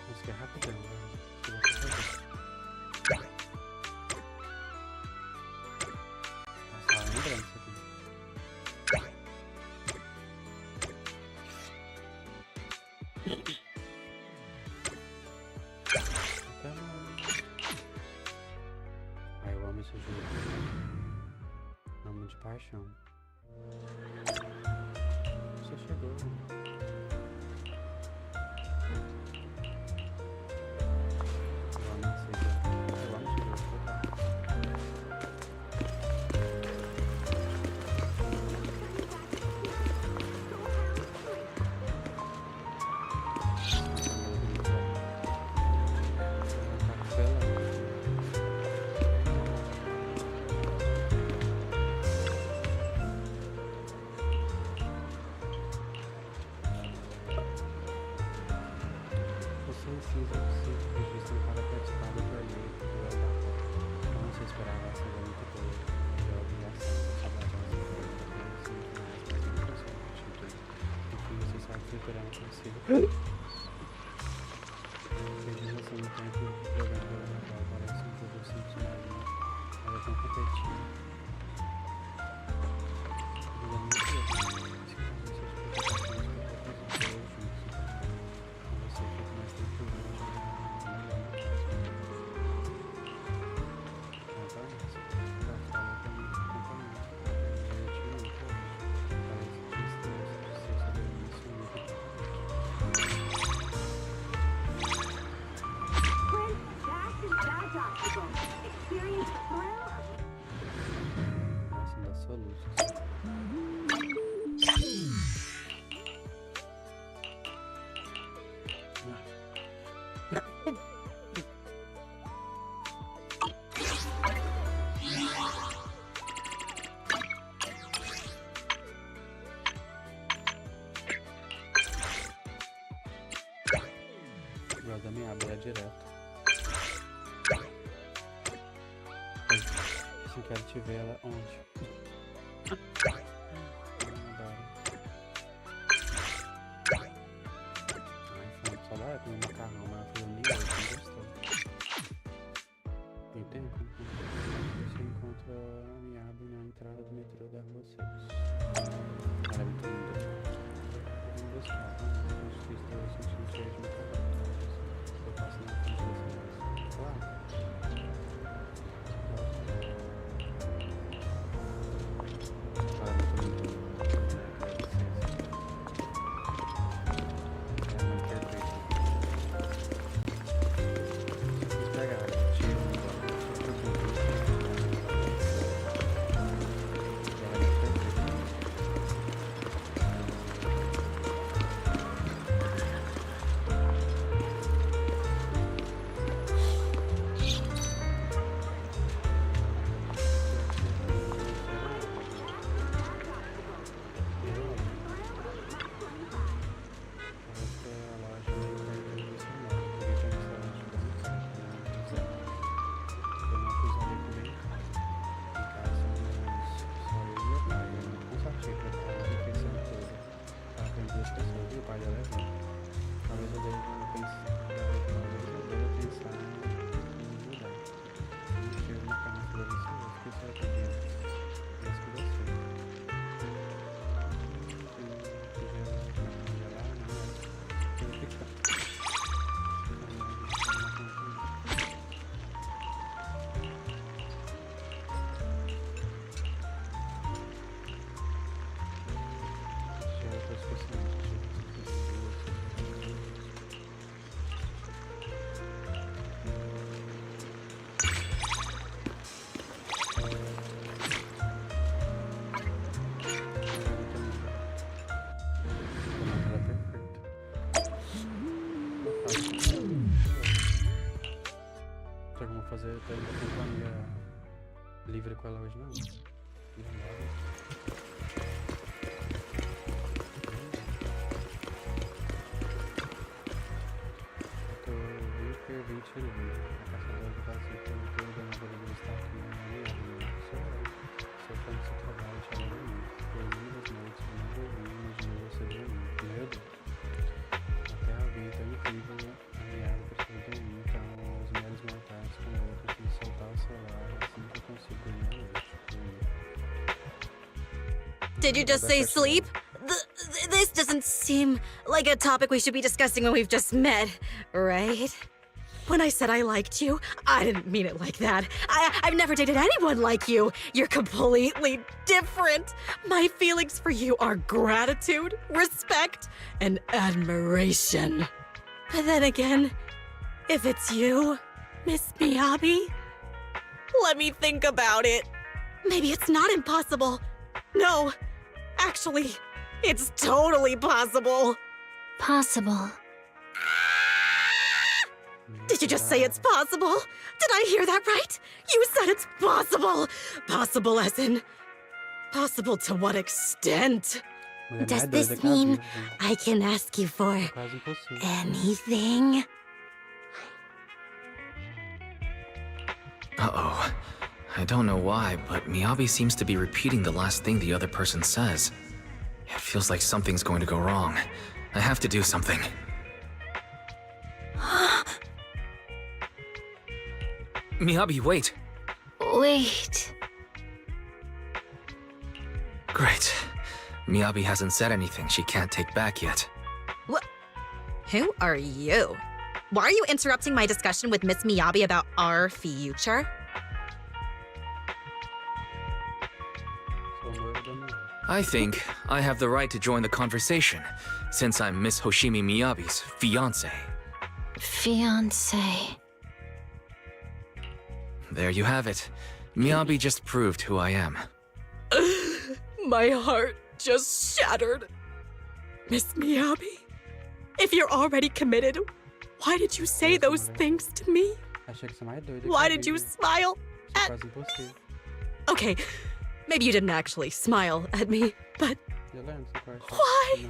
Isso aqui é rapidão, né? Isso dá pra fazer. Nossa, lembrando isso aqui. Ai, eu amo esse jogo. Amo de paixão. Você chegou. Miyabi, é direto. Se quero te ver ela onde? Ai, só dá com um macarrão, mas foi um nível que gostou. Tem tempo? Você encontra a Miyabi na entrada do metrô da Rua 6. Ela é muito linda. Vamos buscar. Acho que estou sentindo cheio de macarrão. Eu passo na frente desse negócio. Claro. Fazer até uma companhia livre com ela hoje, não? Eu tô 20 segundos. A caçadora do Brasil tem um ganhador do destaque na minha vida. Sou fã do seu trabalho, te adoro muito. Por muitas noites eu não dormi, imaginei você dormir. Meu Deus! Até a vida é incrível, a minha precisa dormir, então os meros mortais com outros e soltar o celular assim que eu consigo ganhar hoje. Did you just say sleep? This doesn't seem like a topic we should be discussing when we've just met, right? When I said I liked you, I didn't mean it like that. I've never dated anyone like you. You're completely different. My feelings for you are gratitude, respect, and admiration. But then again, if it's you, Miss Miyabi, let me think about it. Maybe it's not impossible. No, actually, it's totally possible. Possible. Did you just say it's possible? Did I hear that right? You said it's possible. Possible as in... Possible to what extent? Does this mean I can ask you for anything? Uh-oh. I don't know why, but Miyabi seems to be repeating the last thing the other person says. It feels like something's going to go wrong. I have to do something. Miyabi, wait. Wait. Great. Miyabi hasn't said anything she can't take back yet. What? Who are you? Why are you interrupting my discussion with Miss Miyabi about our future? I think I have the right to join the conversation, since I'm Miss Hoshimi Miyabi's fiancé. Fiancé. There you have it. Miyabi just proved who I am. My heart just shattered. Miss Miyabi, if you're already committed, why did you say those things to me? Why did you smile at... Okay, maybe you didn't actually smile at me, but... Why?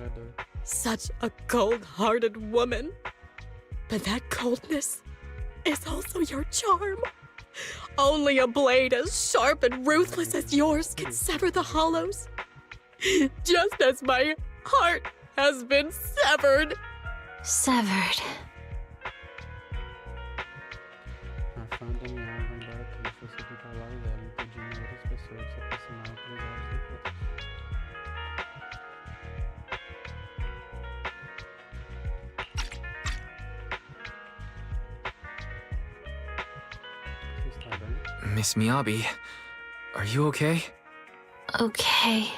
Such a cold-hearted woman. But that coldness is also your charm. Only a blade as sharp and ruthless as yours can sever the hollows. Just as my heart has been severed. Severed. A fã da minha alma vai embora triste, você fica ao lado dela, impedindo outras pessoas de se aproximarem 3 horas depois. Você está bem? Miss Miyabi, are you okay? Okay.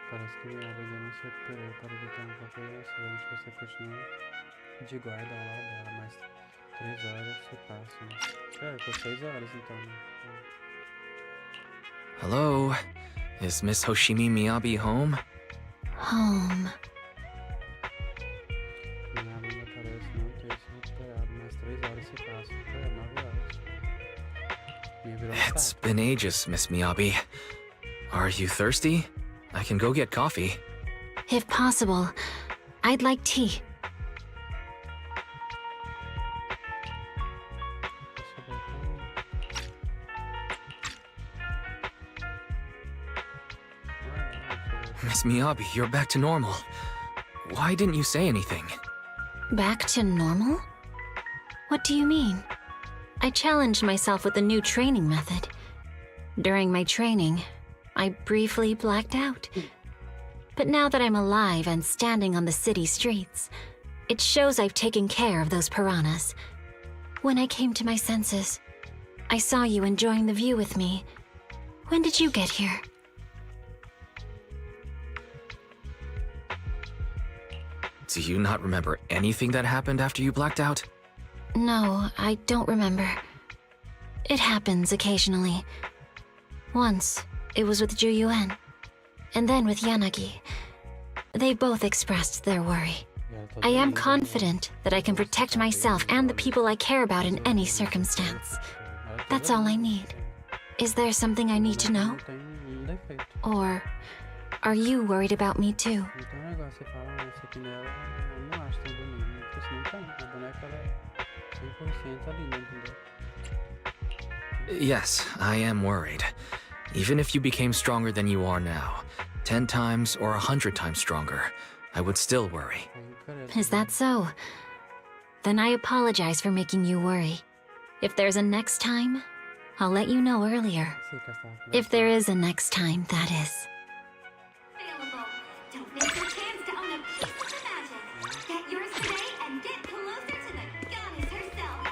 Parece que minha alma ainda não se recuperou. Para evitar qualquer acidente, você continua de guarda ao lado dela, mas 3 horas se passam. Ficou 6 horas então. Hello? Is Miss Hoshimi Miyabi home? Home. Minha alma ainda parece não ter se recuperado, mas 3 horas se passam. 9 horas. Minha virou It's been ages, Miss Miyabi. Are you thirsty? I can go get coffee. If possible, I'd like tea. Miss Miyabi, you're back to normal. Why didn't you say anything? Back to normal? What do you mean? I challenged myself with a new training method. During my training, I briefly blacked out. But now that I'm alive and standing on the city streets, it shows I've taken care of those piranhas. When I came to my senses, I saw you enjoying the view with me. When did you get here? Do you not remember anything that happened after you blacked out? No, I don't remember. It happens occasionally. Once, it was with Juyuan, and then with Yanagi. They both expressed their worry. I am confident that I can protect myself and the people I care about in any circumstance. That's all I need. Is there something I need to know? Or are you worried about me too? Yes, I am worried. Even if you became stronger than you are now, 10 times or 100 times stronger, I would still worry. Is that so? Then I apologize for making you worry. If there's a next time, I'll let you know earlier. If there is a next time, that is. Don't miss your chance to own a piece of the magic. Get yours today and get closer to the goddess herself.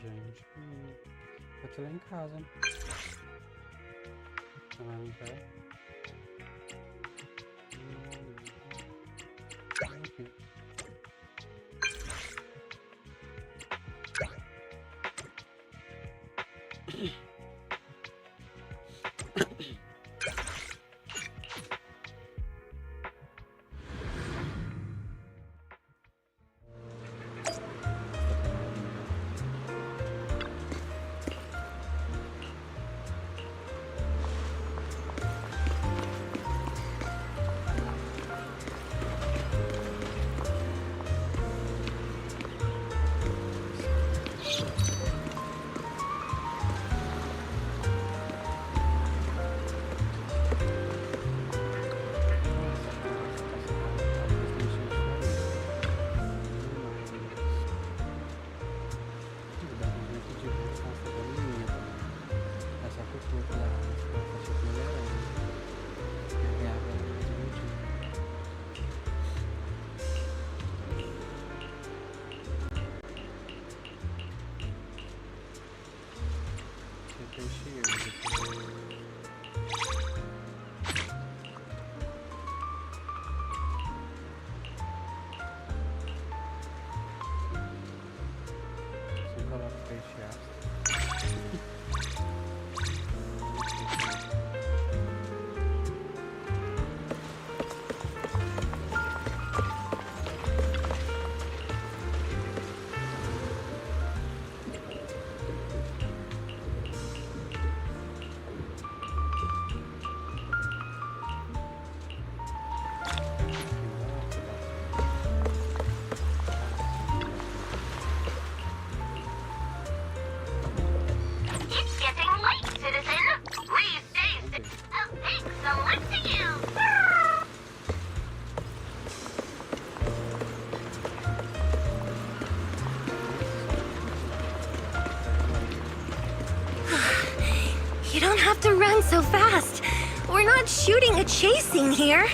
Gente, vou te lá em casa. Não quer? You don't have to run so fast. We're not shooting a chase scene here.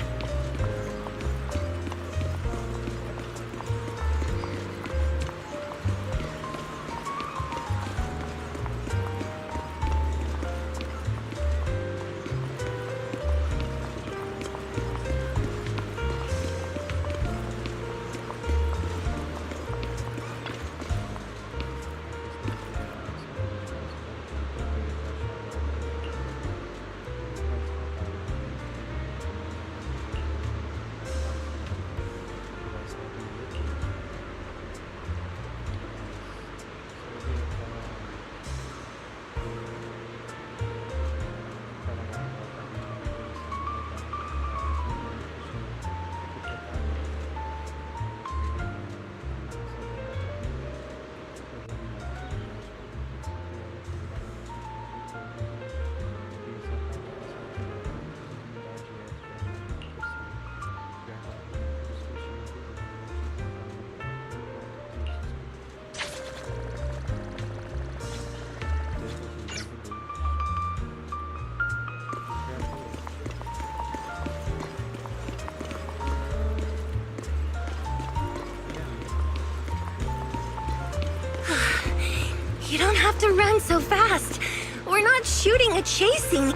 You don't have to run so fast. We're not shooting a chase scene.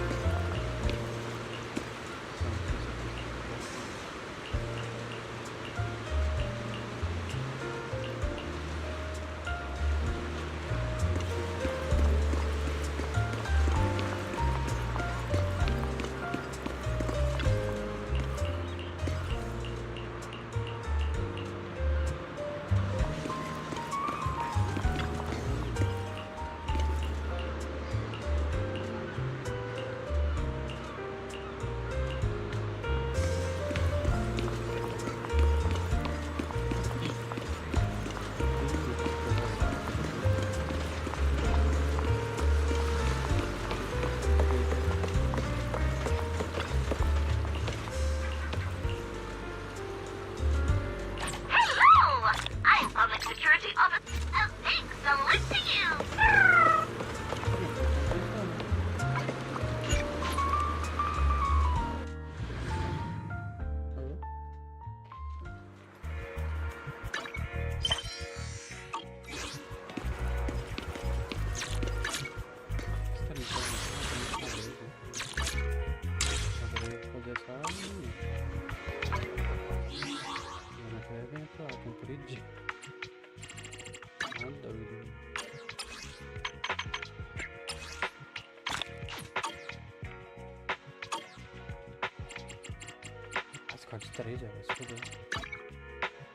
De 3 já vai se foder.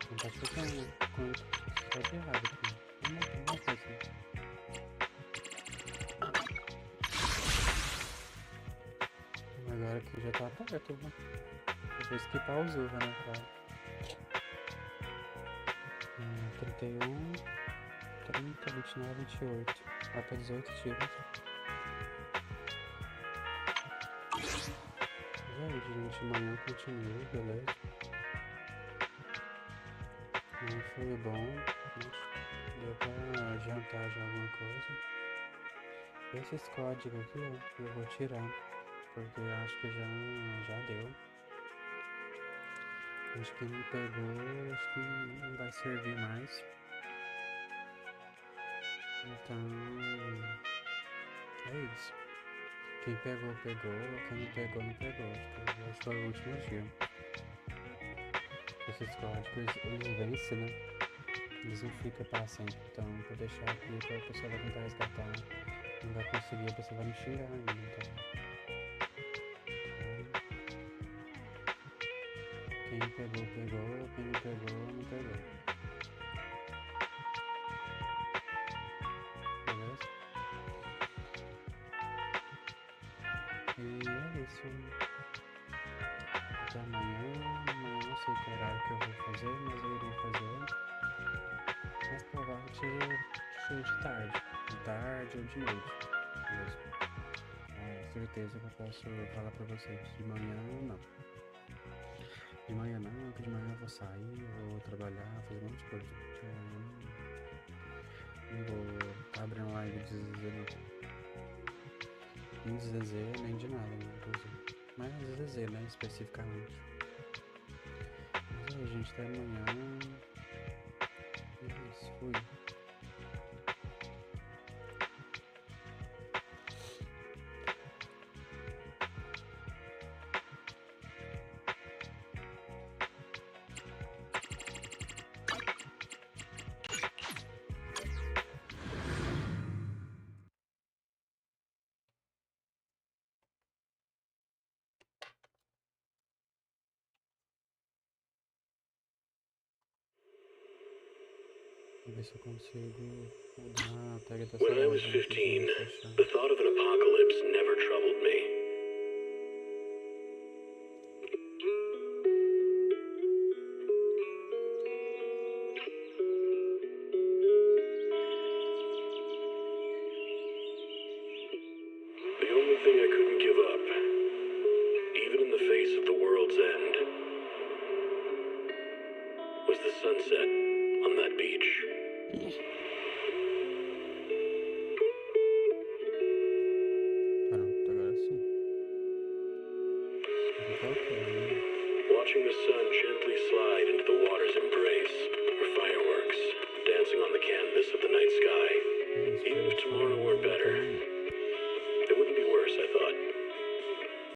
Não tá ficando com só de errado aqui. Vamos coisa assim. Agora aqui já tá aberto, eu vou skipar os uva, né? Pra 31, 30, 29, 28. Vai pra 18 tiros. E aí, de manhã eu continuei, beleza. Não foi bom, mas deu pra adiantar já alguma coisa. Esses códigos aqui, ó, eu vou tirar, porque eu acho que já deu. Acho que não pegou, acho que não vai servir mais. Então, é é isso. Quem pegou, pegou. Quem não pegou, não pegou. Tipo, esse foi o último dia. Esses códigos, eles vencem, né? Eles não ficam para sempre. Então, vou deixar aqui para a pessoa vai tentar resgatar. Não vai conseguir, a pessoa vai me xingar ainda. Então, quem pegou, pegou. Quem não pegou, não pegou. Beleza? E é isso. Até amanhã. Amanhã não sei que horário que eu vou fazer, mas eu irei fazer. Mas provavelmente seja de tarde. De tarde ou de noite mesmo. É certeza que eu posso falar pra vocês. De manhã não. De manhã não, porque de manhã eu vou sair, eu vou trabalhar, fazer um monte de coisa. De manhã não vou abrir uma live de ZZZ não. Nem de ZZZ, nem de nada, né, inclusive. Mas ZZZ, né, especificamente. Mas aí, gente, até amanhã. E é isso, fui. Vou ver se eu consigo mudar a tag dessa When I was live, 15, the thought of an apocalypse never troubled me. The only thing I couldn't give up, even in the face of the world's end, was the sunset on that beach. Pronto, agora sim. Tá ok, né? Watching the sun gently slide into the water's embrace, or fireworks dancing on the canvas of the night sky. Even if tomorrow were better,